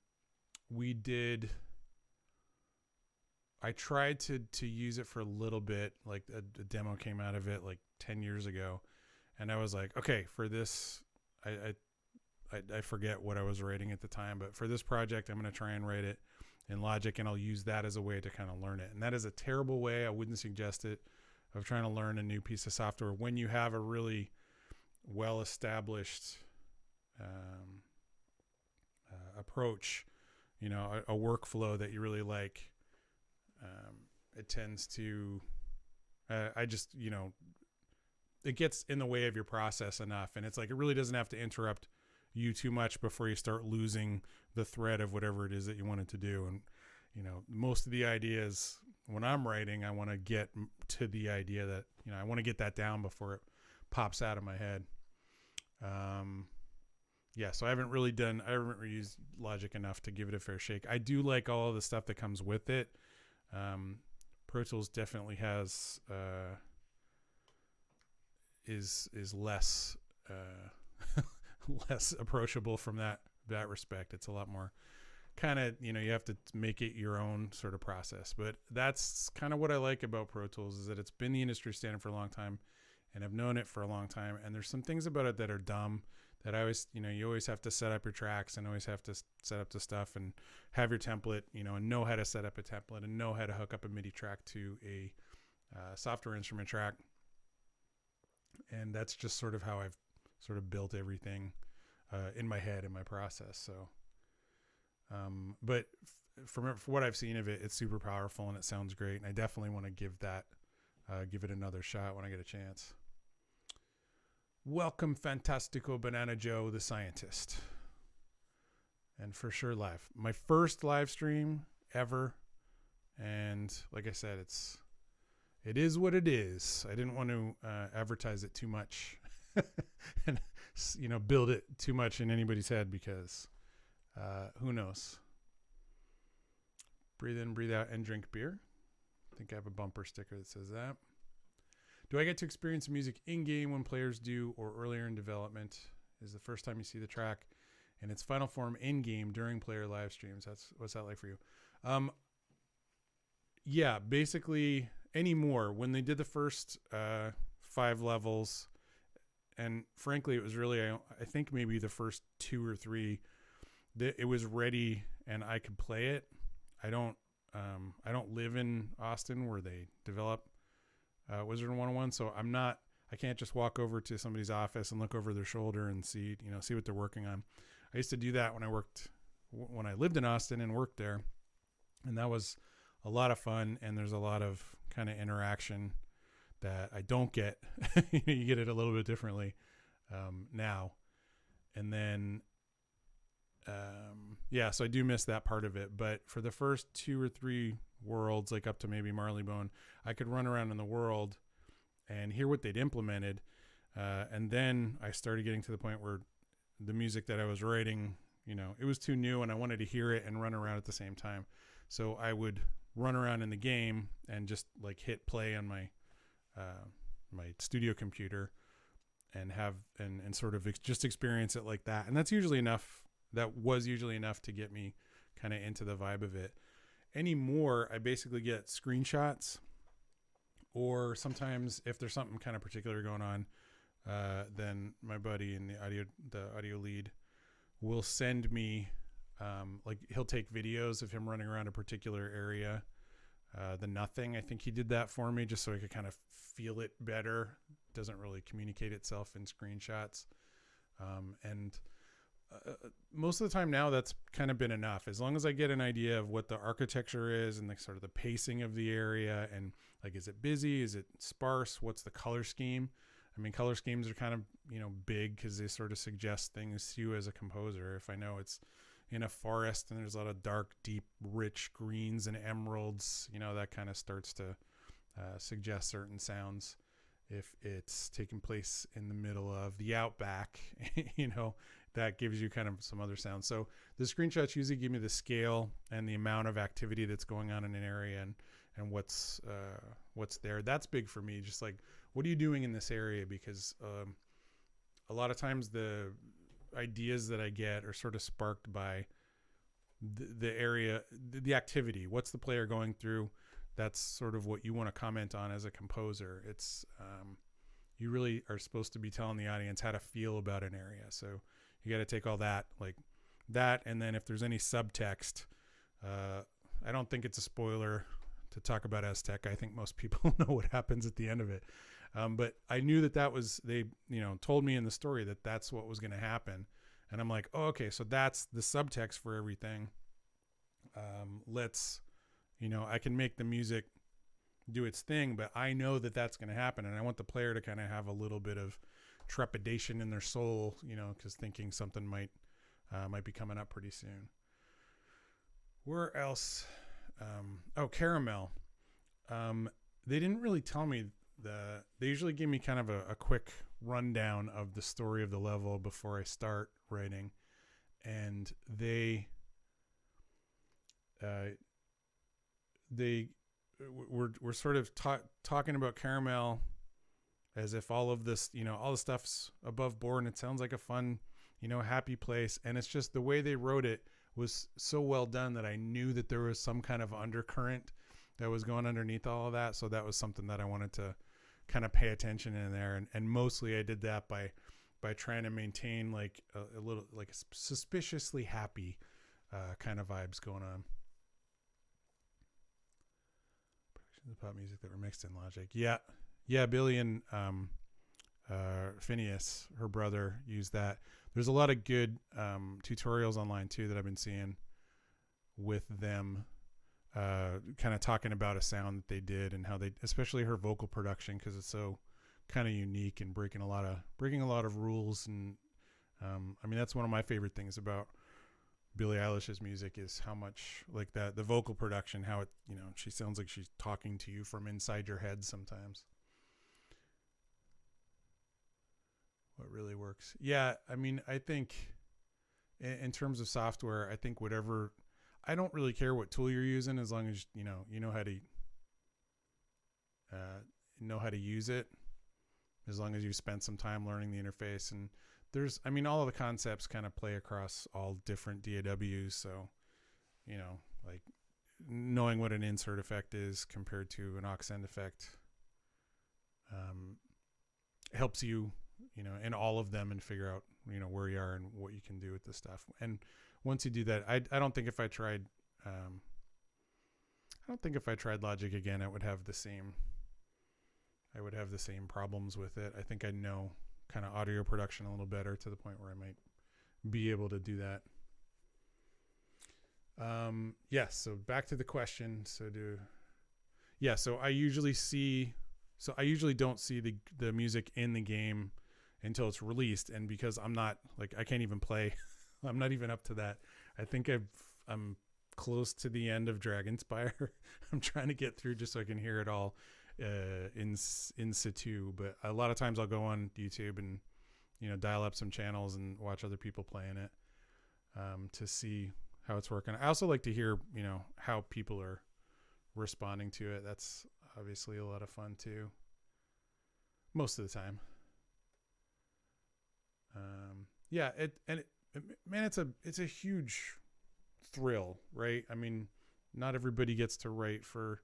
tried to use it for a little bit. Like a demo came out of it like 10 years ago. And I was like, okay, for this, I forget what I was writing at the time, but for this project, I'm going to try and write it in Logic, and I'll use that as a way to kind of learn it. And that is a terrible way. I wouldn't suggest it, of trying to learn a new piece of software when you have a really well-established approach, a workflow that you really like. It tends to, it gets in the way of your process enough. And it's like, it really doesn't have to interrupt you too much before you start losing the thread of whatever it is that you wanted to do. And, most of the ideas when I'm writing, I want to get to the idea that, I want to get that down before it pops out of my head. So I haven't really used Logic enough to give it a fair shake. I do like all of the stuff that comes with it. Pro Tools definitely has, is less, less approachable from that respect. It's a lot more kind of, you have to make it your own sort of process. But that's kind of what I like about Pro Tools, is that it's been the industry standard for a long time, and I've known it for a long time. And there's some things about it that are dumb, that I always, you always have to set up your tracks, and always have to set up the stuff and have your template, and know how to set up a template and know how to hook up a MIDI track to a software instrument track. And that's just sort of how I've sort of built everything in my head, in my process. So, but from what I've seen of it, it's super powerful and it sounds great. And I definitely want to give it another shot when I get a chance. Welcome, Fantastico Banana Joe, the scientist. And for sure live. My first live stream ever. And like I said, it is what it is. I didn't want to advertise it too much and, build it too much in anybody's head, because who knows? Breathe in, breathe out, and drink beer. I think I have a bumper sticker that says that. Do I get to experience music in-game when players do, or earlier in development? Is the first time you see the track in its final form in-game during player live streams? What's that like for you? Yeah, basically anymore. When they did the first 5 levels, and frankly, it was really, I think maybe the first 2 or 3, it was ready and I could play it. I don't live in Austin where they develop Wizard 101, so I can't just walk over to somebody's office and look over their shoulder and see what they're working on. I used to do that when I lived in Austin and worked there, and that was a lot of fun. And there's a lot of kind of interaction that I don't get. You get it a little bit differently now. And then, so I do miss that part of it. But for the first 2 or 3 worlds, like up to maybe Marleybone, I could run around in the world and hear what they'd implemented. And then I started getting to the point where the music that I was writing, it was too new and I wanted to hear it and run around at the same time. So I would run around in the game and just like hit play on my studio computer and and sort of just experience it like that. And that's usually enough. That was usually enough to get me kind of into the vibe of it. Anymore, I basically get screenshots, or sometimes if there's something kind of particular going on, then my buddy in the audio lead will send me, he'll take videos of him running around a particular area, the nothing. I think he did that for me just so I could kind of feel it better. It doesn't really communicate itself in screenshots. And most of the time now that's kind of been enough. As long as I get an idea of what the architecture is and the sort of the pacing of the area, and like, is it busy? Is it sparse? What's the color scheme? I mean, color schemes are kind of, big because they sort of suggest things to you as a composer. If I know it's in a forest and there's a lot of dark, deep, rich greens and emeralds, that kind of starts to suggest certain sounds. If it's taking place in the middle of the outback, that gives you kind of some other sounds. So the screenshots usually give me the scale and the amount of activity that's going on in an area and what's there. That's big for me. Just like, what are you doing in this area? Because a lot of times the ideas that I get are sort of sparked by the area, the activity. What's the player going through? That's sort of what you want to comment on as a composer. It's you really are supposed to be telling the audience how to feel about an area. So you got to take all that, like that, and then if there's any subtext, I don't think it's a spoiler to talk about Aztec. I think most people know what happens at the end of it. But I knew that was, they, told me in the story that that's what was going to happen. And I'm like, oh, okay, so that's the subtext for everything. Let's, I can make the music do its thing, but I know that that's going to happen. And I want the player to kind of have a little bit of trepidation in their soul, because thinking something might be coming up pretty soon. Where else? Caramel. They didn't really tell me they usually give me kind of a quick rundown of the story of the level before I start writing. And they were sort of talking about Caramel as if all of this, all the stuff's above board, and it sounds like a fun, happy place. And it's just the way they wrote it was so well done that I knew that there was some kind of undercurrent that was going underneath all of that. So that was something that I wanted to kind of pay attention in there. And mostly I did that by trying to maintain like a little, like a suspiciously happy kind of vibes going on. The pop music that were mixed in Logic. Yeah. Billy and Phineas, her brother, used that. There's a lot of good tutorials online too that I've been seeing with them kind of talking about a sound that they did and how they, especially her vocal production, because it's so kind of unique and breaking a lot of rules. And I mean, that's one of my favorite things about Billie Eilish's music is how much like that, the vocal production, how it, she sounds like she's talking to you from inside your head sometimes. What really works? Yeah, I mean, I think in terms of software, I think I don't really care what tool you're using as long as you know how to use it, as long as you spent some time learning the interface. And all of the concepts kind of play across all different DAWs. So, like knowing what an insert effect is compared to an aux send effect helps you, in all of them and figure out, where you are and what you can do with this stuff. And once you do that, I don't think if I tried Logic again, I would have the same problems with it. I think I know kind of audio production a little better to the point where I might be able to do that. So back to the question. So I usually don't see the music in the game until it's released. And because I'm not like, I can't even play, I'm not even up to that. I think I'm close to the end of Dragonspire. I'm trying to get through just so I can hear it all in situ. But a lot of times I'll go on YouTube and, dial up some channels and watch other people playing it to see how it's working. I also like to hear, how people are responding to it. That's obviously a lot of fun too. Most of the time. It's a huge thrill, right? I mean, not everybody gets to write for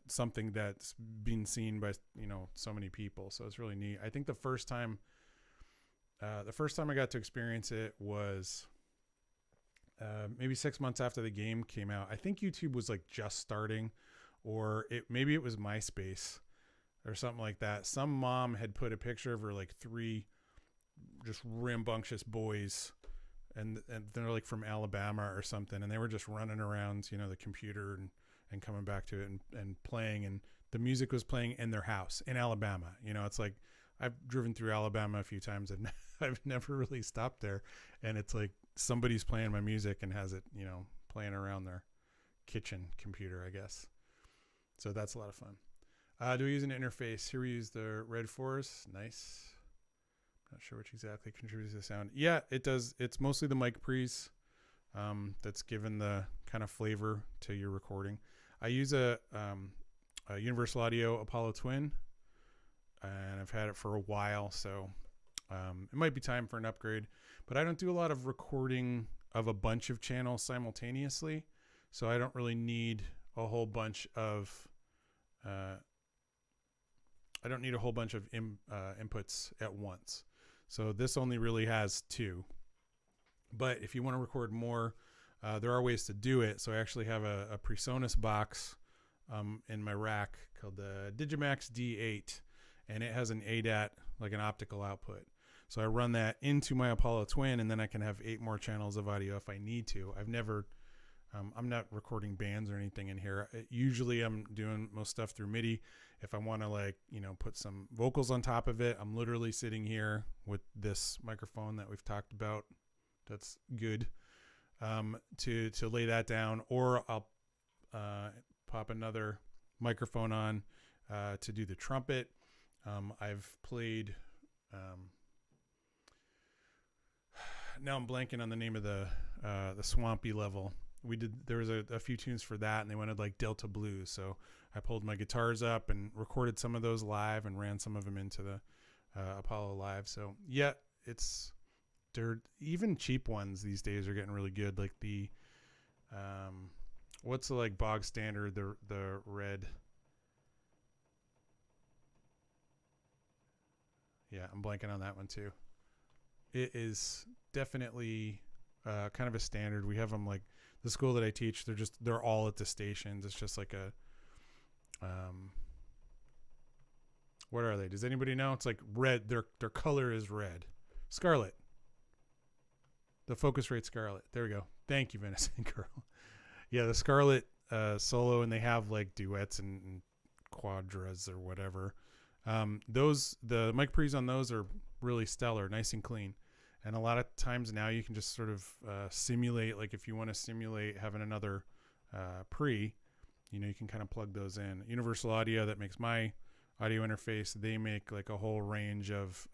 something that's been seen by so many people, so it's really neat. I think the first time I got to experience it was maybe 6 months after the game came out. I think YouTube was like just starting, or maybe it was MySpace or something like that. Some mom had put a picture of her like 3 just rambunctious boys, and they're like from Alabama or something, and they were just running around, the computer and coming back to it and playing, and the music was playing in their house in Alabama. It's like I've driven through Alabama a few times and I've never really stopped there, and it's like somebody's playing my music and has it, playing around their kitchen computer, I guess. So that's a lot of fun. Do we use an interface? Here we use the Red Forest. Nice. Not sure which exactly contributes to the sound. Yeah, it does. It's mostly the mic pre's that's given the kind of flavor to your recording. I use a Universal Audio Apollo Twin, and I've had it for a while, so it might be time for an upgrade. But I don't do a lot of recording of a bunch of channels simultaneously, so I don't really need a whole bunch of inputs at once. So this only really has 2. But if you want to record more, there are ways to do it. So I actually have a PreSonus box in my rack called the Digimax D8, and it has an ADAT, like an optical output. So I run that into my Apollo Twin, and then I can have 8 more channels of audio if I need to. I'm not recording bands or anything in here. Usually I'm doing most stuff through MIDI. If I want to put some vocals on top of it, I'm literally sitting here with this microphone that we've talked about. That's good to lay that down, or I'll pop another microphone on to do the trumpet. I've played. Now I'm blanking on the name of the swampy level. There was a few tunes for that, and they wanted like Delta Blues. So I pulled my guitars up and recorded some of those live and ran some of them into the Apollo Live. So yeah, they're even cheap ones these days are getting really good. Like the what's the like bog standard, the red. Yeah, I'm blanking on that one too. It is definitely kind of a standard. We have them like the school that I teach. They're all at the stations. It's just like a what are they? Does anybody know? It's like red. Their color is red. Scarlet. The Focusrite Scarlet. There we go. Thank you, Venison Girl. Yeah, the Scarlet solo, and they have like duets and quadras or whatever. The mic pre's on those are really stellar, nice and clean. And a lot of times now you can just sort of simulate, like if you want to simulate having another pre, you can kind of plug those in. Universal Audio, that makes my audio interface, they make like a whole range of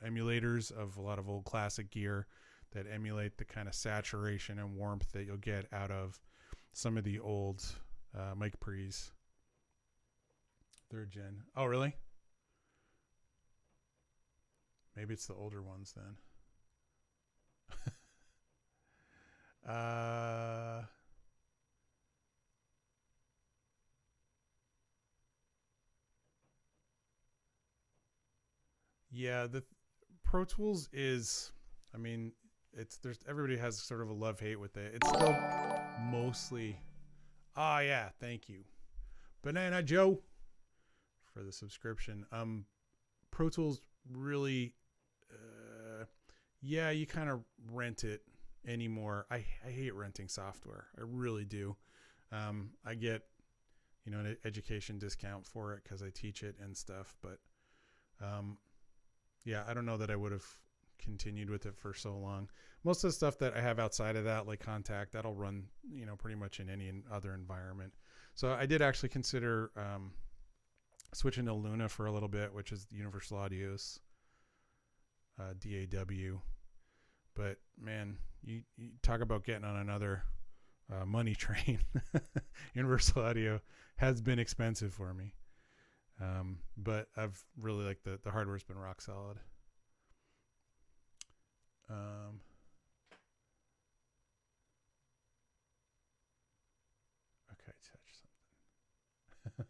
emulators of a lot of old classic gear that emulate the kind of saturation and warmth that you'll get out of some of the old mic pre's. 3rd gen. Oh, really? Maybe it's the older ones then. Yeah, the Pro Tools is, everybody has sort of a love-hate with it. It's still mostly, yeah, thank you, Banana Joe, for the subscription. Pro Tools really, you kind of rent it anymore. I hate renting software. I really do. I get, an education discount for it because I teach it and stuff. But I don't know that I would have continued with it for so long. Most of the stuff that I have outside of that, like Contact, that'll run, pretty much in any other environment. So I did actually consider switching to Luna for a little bit, which is Universal Audio's DAW. But man, you talk about getting on another money train. Universal Audio has been expensive for me. But I've really liked the hardware's been rock solid. Okay, touch something.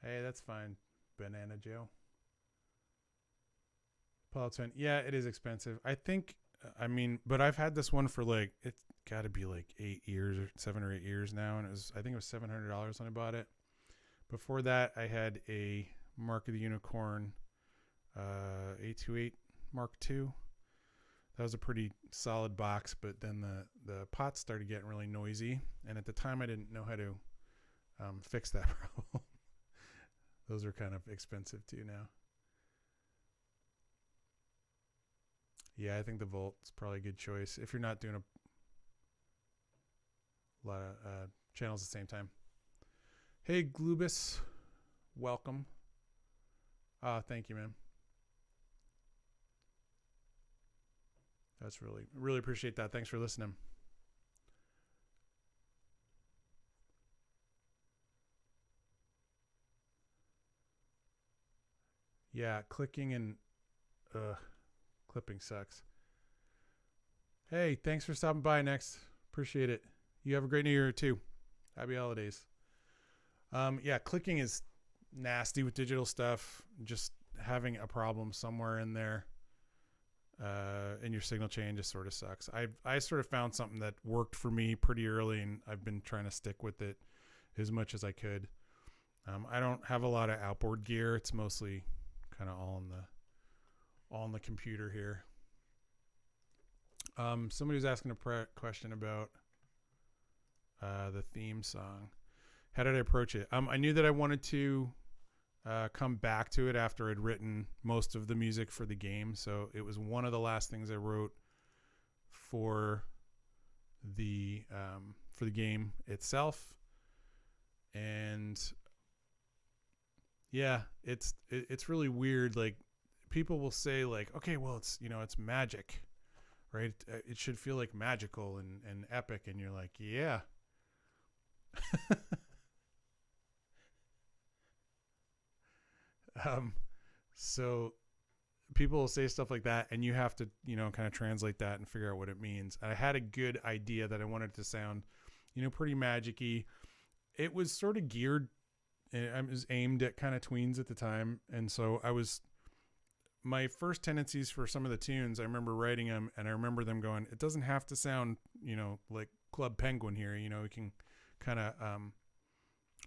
Hey, that's fine, Banana Joe. Apollo 10. Yeah, it is expensive. I think, I mean, but I've had this one for like, it's got to be like 8 years or 7 or 8 years now. And I think it was $700 when I bought it. Before that, I had a Mark of the Unicorn 828 Mark II. That was a pretty solid box, but then the pots started getting really noisy. And at the time, I didn't know how to fix that problem. Those are kind of expensive too now. Yeah, I think the Volt's probably a good choice if you're not doing a lot of channels at the same time. Hey, Glubus. Welcome. Thank you, man. That's really appreciate that. Thanks for listening. Yeah, clicking and clipping sucks. Hey, thanks for stopping by, Next. Appreciate it. You have a great New Year too. Happy holidays. Yeah, clicking is nasty with digital stuff. Just having a problem somewhere in there in your signal chain just sort of sucks. I sort of found something that worked for me pretty early, and I've been trying to stick with it as much as I could. I don't have a lot of outboard gear. It's mostly kind of all in the computer here. Somebody was asking a question about the theme song. How did I approach it? I knew that I wanted to come back to it after I'd written most of the music for the game, so it was one of the last things I wrote for the game itself. And yeah, it's really weird. Like, people will say like, okay, well, it's magic, right? It should feel like magical and epic, and you're like, yeah. So people will say stuff like that, and you have to, kind of translate that and figure out what it means. I had a good idea that I wanted to sound, pretty magic-y. It was sort of geared, I was aimed at kind of tweens at the time. And so my first tendencies for some of the tunes, I remember writing them, and I remember them going, it doesn't have to sound, like Club Penguin here. We can kind of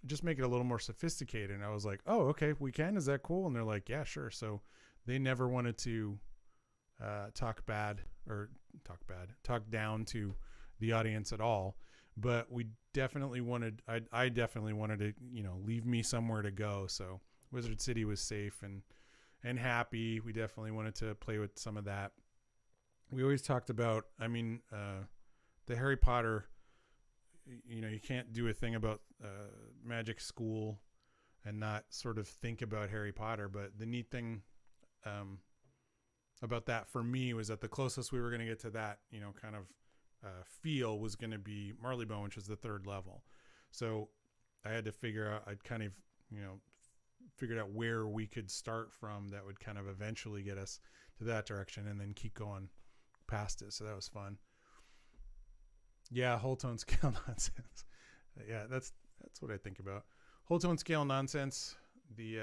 just make it a little more sophisticated. And I was like, oh, okay, we can. Is that cool? And they're like, yeah, sure. So they never wanted to talk down to the audience at all. But we definitely wanted, I definitely wanted to, leave me somewhere to go. So Wizard City was safe and happy. We definitely wanted to play with some of that. We always talked about, the Harry Potter, you can't do a thing about magic school and not sort of think about Harry Potter. But the neat thing about that for me was that the closest we were going to get to that, kind of feel was going to be Marleybone, which was the third level. So I had to figure out, I'd kind of, figured out where we could start from that would kind of eventually get us to that direction and then keep going past it. So that was fun. Yeah, whole tone scale nonsense. Yeah, that's what I think about. Whole tone scale nonsense. The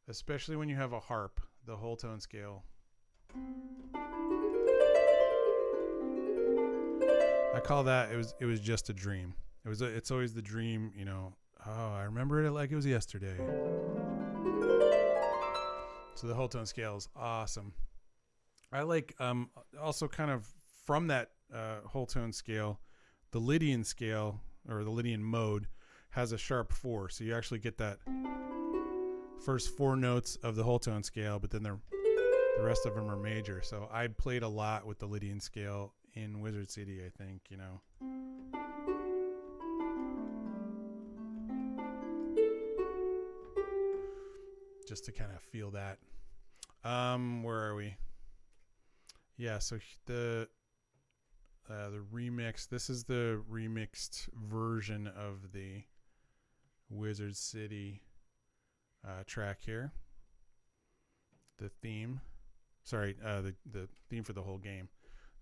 especially when you have a harp, the whole tone scale. I call that it was just a dream. It's always the dream, oh, I remember it like it was yesterday. So the whole tone scale is awesome. I like also kind of from that whole tone scale, the Lydian scale or the Lydian mode has a sharp 4. So you actually get that first 4 notes of the whole tone scale, but then the rest of them are major. So I played a lot with the Lydian scale in Wizard City, I think, just to kind of feel that. Where are we? Yeah, so the remix. This is the remixed version of the Wizard City track here. The theme. Sorry, the theme for the whole game.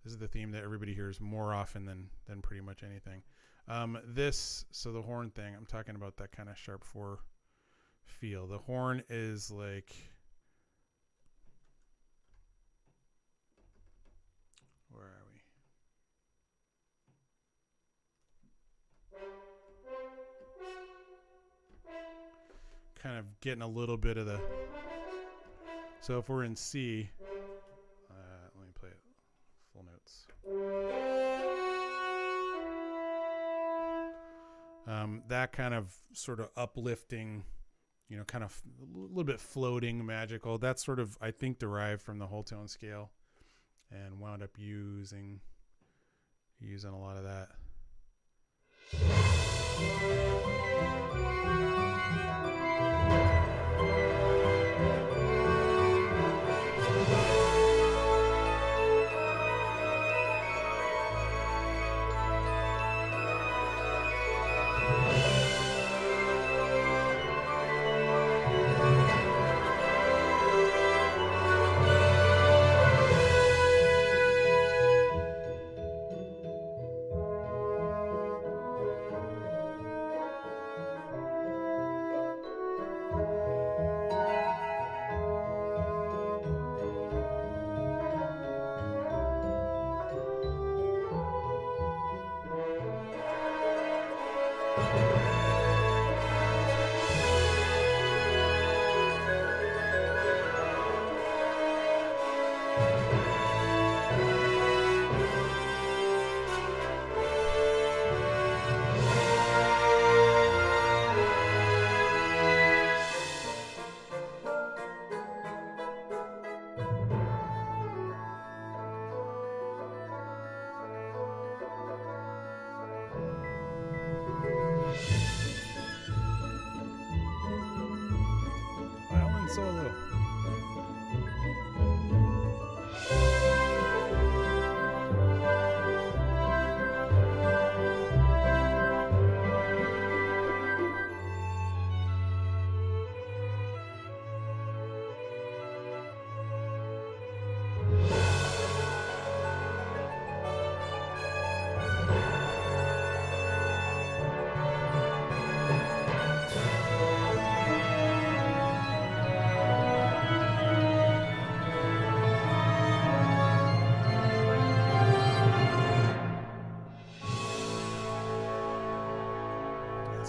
This is the theme that everybody hears more often than pretty much anything. So the horn thing, I'm talking about that kind of sharp 4 feel. The horn is like, where are we? Kind of getting a little bit of the, so if we're in C, let me play it full notes. That kind of sort of uplifting, you know, kind of a little bit floating, magical. That's sort of, I think, derived from the whole tone scale, and wound up using a lot of that. Violin solo.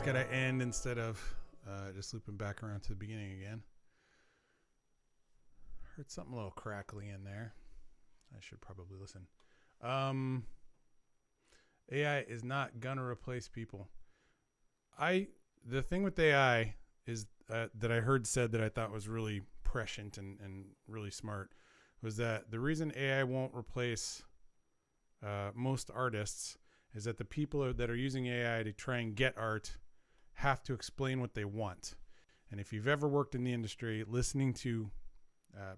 Got to end instead of just looping back around to the beginning again. Heard something a little crackly in there. I should probably listen. AI is not gonna replace people. The thing with AI is that I heard said that I thought was really prescient and really smart was that the reason AI won't replace most artists is that the people that are using AI to try and get art have to explain what they want. And if you've ever worked in the industry, listening to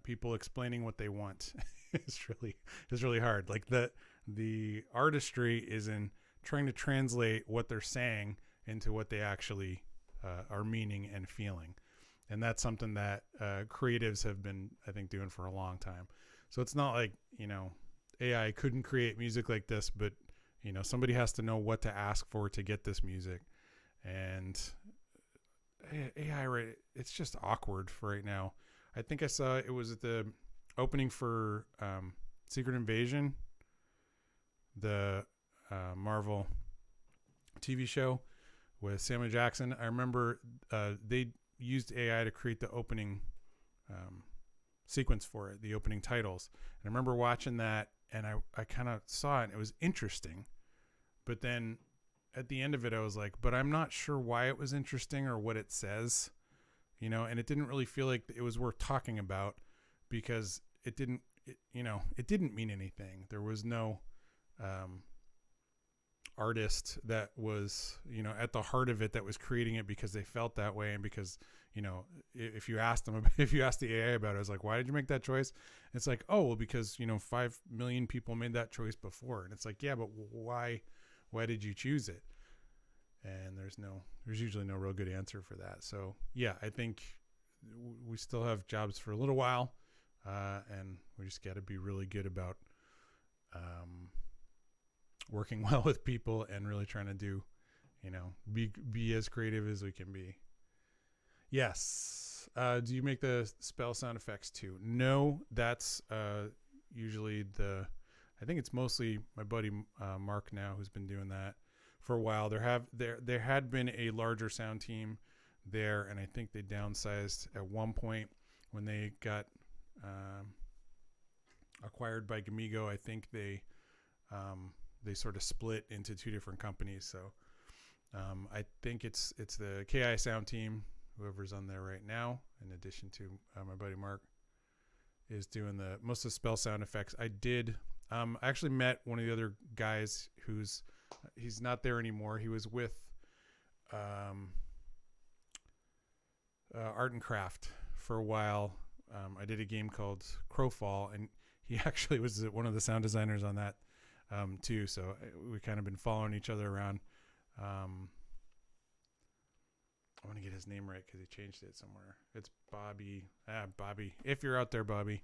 people explaining what they want is really hard. Like the artistry is in trying to translate what they're saying into what they actually are meaning and feeling. And that's something that creatives have been, I think, doing for a long time. So it's not like, you know, AI couldn't create music like this, but, you know, somebody has to know what to ask for to get this music. And AI, right, it's just awkward for right now. I think I saw it was at the opening for Secret Invasion, the Marvel TV show with Samuel Jackson. I remember they used AI to create the opening sequence for it, the opening titles. And I remember watching that, and I kind of saw it, and it was interesting. But then at the end of it, I was like, but I'm not sure why it was interesting or what it says, you know, and it didn't really feel like it was worth talking about because it didn't mean anything. There was no artist that was, you know, at the heart of it that was creating it because they felt that way. And because, you know, if you asked the AI about it, I was like, why did you make that choice? And it's like, oh, well, because, you know, 5 million people made that choice before. And it's like, yeah, but why did you choose it? And there's usually no real good answer for that. So yeah, I think we still have jobs for a little while, and we just got to be really good about working well with people and really trying to do, you know, be as creative as we can be. Yes. Do you make the spell sound effects too? No, that's usually I think it's mostly my buddy Mark now who's been doing that for a while. There had been a larger sound team there, and I think they downsized at one point when they got acquired by Gamigo. I think they sort of split into two different companies. So I think it's the KI sound team, whoever's on there right now, in addition to my buddy Mark, is doing most of the spell sound effects. I actually met one of the other guys he's not there anymore. He was with Art and Craft for a while. I did a game called Crowfall, and he actually was one of the sound designers on that too. So we kind of been following each other around. I want to get his name right because he changed it somewhere. It's Bobby. Bobby. If you're out there, Bobby,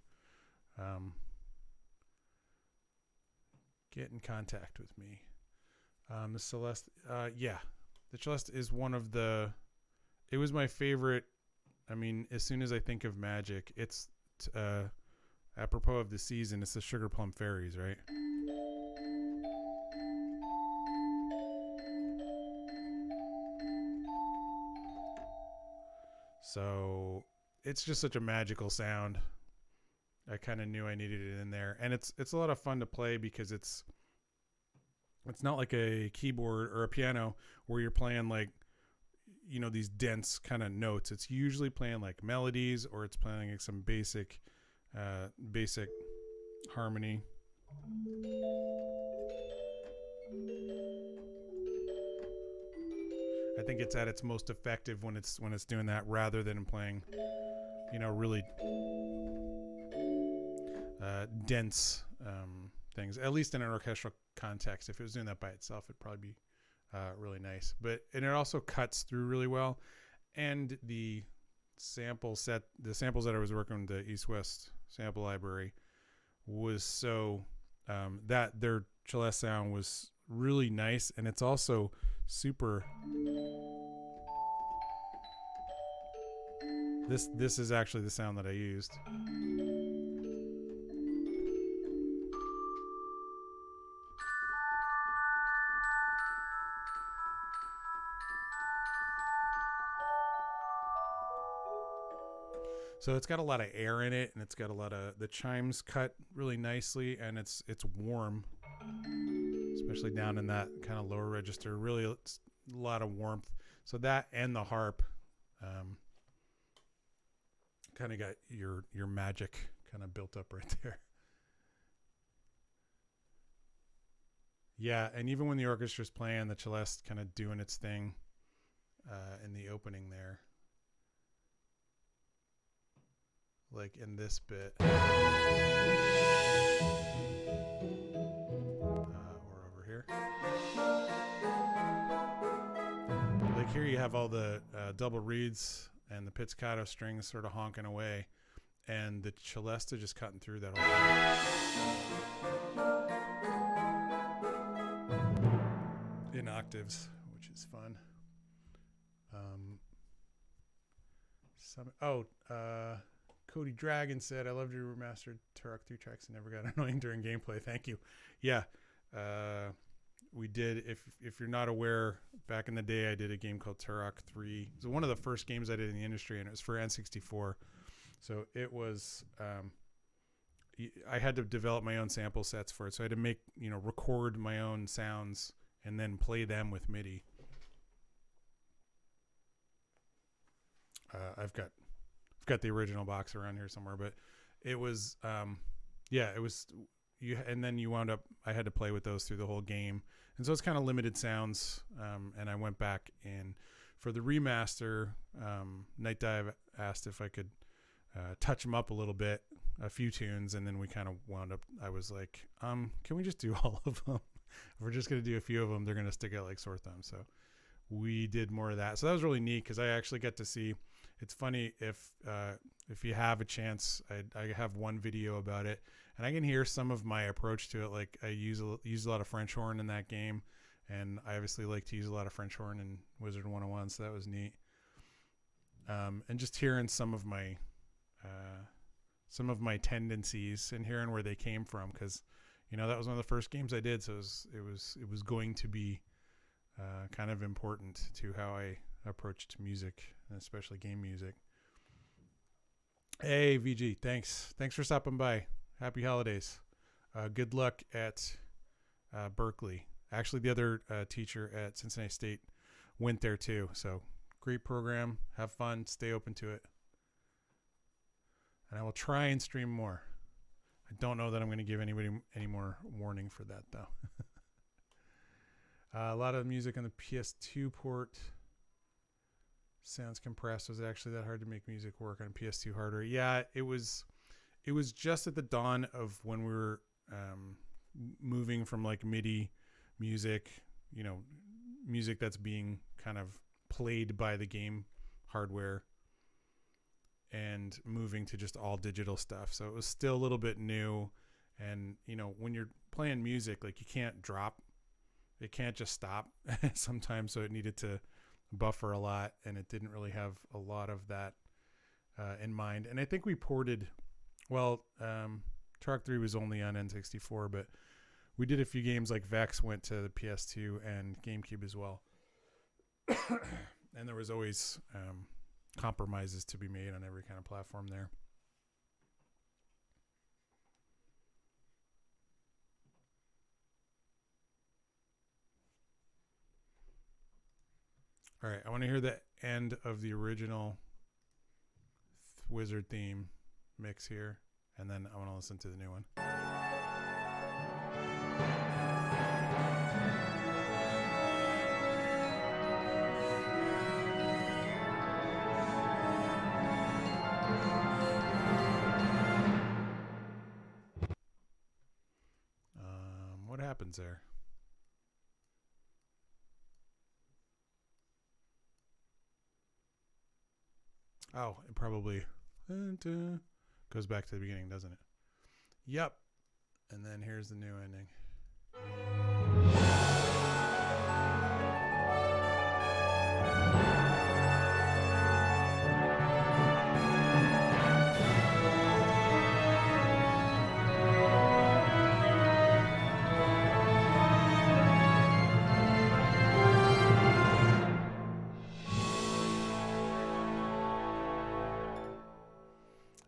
get in contact with me. The Celeste. Yeah, the Celeste is one of it was my favorite. I mean, as soon as I think of Magic, it's apropos of the season, it's the Sugar Plum Fairies, right? So it's just such a magical sound. I kind of knew I needed it in there, and it's a lot of fun to play because it's not like a keyboard or a piano where you're playing like, you know, these dense kind of notes. It's usually playing like melodies, or it's playing like some basic harmony. I think it's at its most effective when it's doing that, rather than playing, you know, really dense things. At least in an orchestral context. If it was doing that by itself, it'd probably be really nice. And it also cuts through really well. And the samples that I was working with, the East-West sample library, was so that their Celeste sound was really nice, and it's also super. This is actually the sound that I used. So it's got a lot of air in it, and it's got a lot of the chimes cut really nicely, and it's warm, especially down in that kind of lower register. Really, it's a lot of warmth. So that and the harp kind of got your magic kind of built up right there. Yeah, and even when the orchestra's playing, the Celeste kind of doing its thing in the opening there. Like in this bit. Or over here. Like here you have all the double reeds and the pizzicato strings sort of honking away, and the Celeste just cutting through that whole thing. In octaves, which is fun. Cody Dragon said, I loved your remastered Turok 3 tracks and never got annoying during gameplay. Thank you. Yeah, we did. If you're not aware, back in the day, I did a game called Turok 3. It was one of the first games I did in the industry, and it was for N64. So it was, I had to develop my own sample sets for it. So I had to record my own sounds and then play them with MIDI. I've got the original box around here somewhere, but it was, it was you. And then you wound up, I had to play with those through the whole game. And so it's kind of limited sounds. And I went back in for the remaster. Night Dive asked if I could touch them up a little bit, a few tunes. And then we kind of wound up, I was like, can we just do all of them? If we're just going to do a few of them, they're going to stick out like sore thumbs. So we did more of that. So that was really neat because I actually get to see. It's funny if you have a chance. I have one video about it, and I can hear some of my approach to it. Like I use a lot of French horn in that game, and I obviously like to use a lot of French horn in Wizard 101. So that was neat. and just hearing some of my tendencies and hearing where they came from, because that was one of the first games I did, so it was going to be kind of important to how I approached music, and especially game music. Hey VG, thanks for stopping by. Happy holidays. Good luck at Berkeley. Actually, the other teacher at Cincinnati State went there too, so great program. Have fun, stay open to it, and I will try and stream more. I don't know that I'm going to give anybody any more warning for that, though. A lot of music on the PS2 port. Sounds compressed. Was it actually that hard to make music work on PS2 hardware? Yeah, it was just at the dawn of when we were moving from like MIDI music, music that's being kind of played by the game hardware, and moving to just all digital stuff. So it was still a little bit new. And, when you're playing music, like, you can't drop. It can't just stop sometimes. So it needed to buffer a lot, and it didn't really have a lot of that in mind. And I think we ported, Turok 3 was only on N64, but we did a few games like Vex went to the PS2 and GameCube as well. And there was always compromises to be made on every kind of platform there. All right, I want to hear the end of the original Wizard theme mix here, and then I want to listen to the new one. What happens there? Oh, it probably goes back to the beginning, doesn't it? Yep. And then here's the new ending.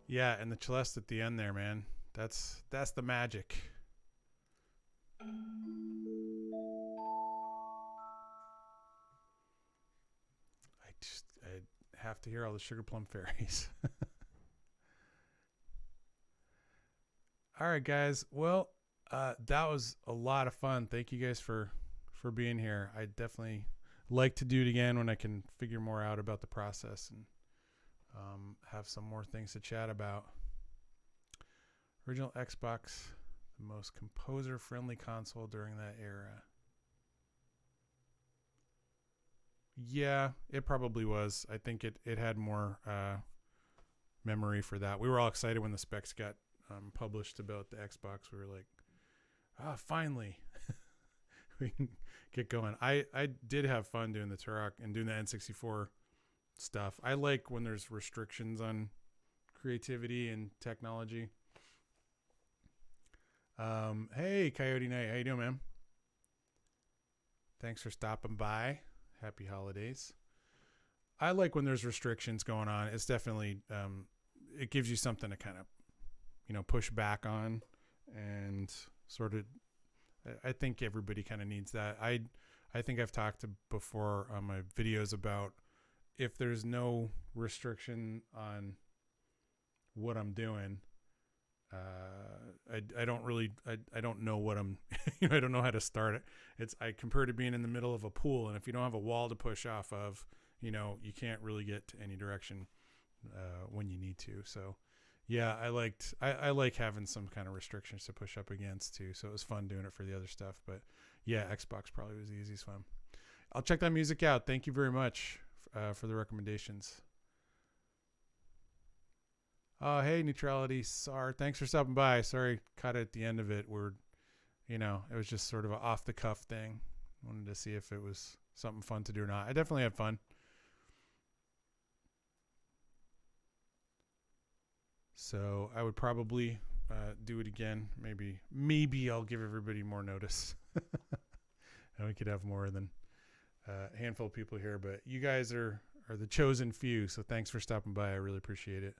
Yeah, and the celeste at the end there, man. That's the magic. I have to hear all the Sugar Plum Fairies. All right, guys. Well, that was a lot of fun. Thank you guys for being here. I definitely like to do it again when I can figure more out about the process and have some more things to chat about. Original Xbox, the most composer-friendly console during that era. Yeah, it probably was. I think it had more memory for that. We were all excited when the specs got published about the Xbox. We were like, finally. We can get going. I did have fun doing the Turok and doing the N64 stuff. I like when there's restrictions on creativity and technology. Hey, Coyote Knight, how you doing, man? Thanks for stopping by. Happy holidays. I like when there's restrictions going on. It's definitely it gives you something to kind of push back on, and sort of I think everybody kind of needs that. I think I've talked before on my videos about if there's no restriction on what I'm doing, I don't really, I don't know what I'm, I don't know how to start it. I compare it to being in the middle of a pool, and if you don't have a wall to push off of, you can't really get to any direction when you need to. So yeah, I like having some kind of restrictions to push up against too. So it was fun doing it for the other stuff, but yeah, Xbox probably was the easiest one. I'll check that music out. Thank you very much for the recommendations. Oh, hey, Neutrality Sar. Thanks for stopping by. Sorry, caught it at the end of it. It was just sort of an off the cuff thing. Wanted to see if it was something fun to do or not. I definitely had fun. So I would probably do it again. Maybe I'll give everybody more notice. And we could have more than a handful of people here. But you guys are the chosen few. So thanks for stopping by. I really appreciate it.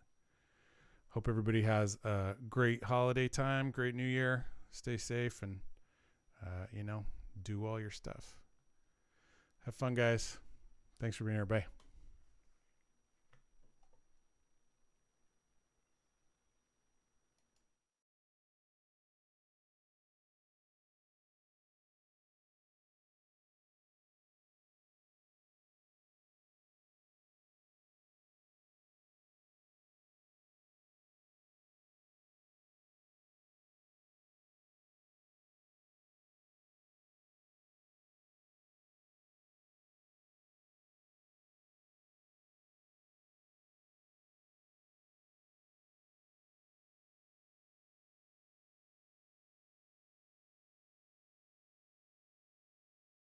Hope everybody has a great holiday time, great new year. Stay safe and, do all your stuff. Have fun, guys. Thanks for being here. Bye.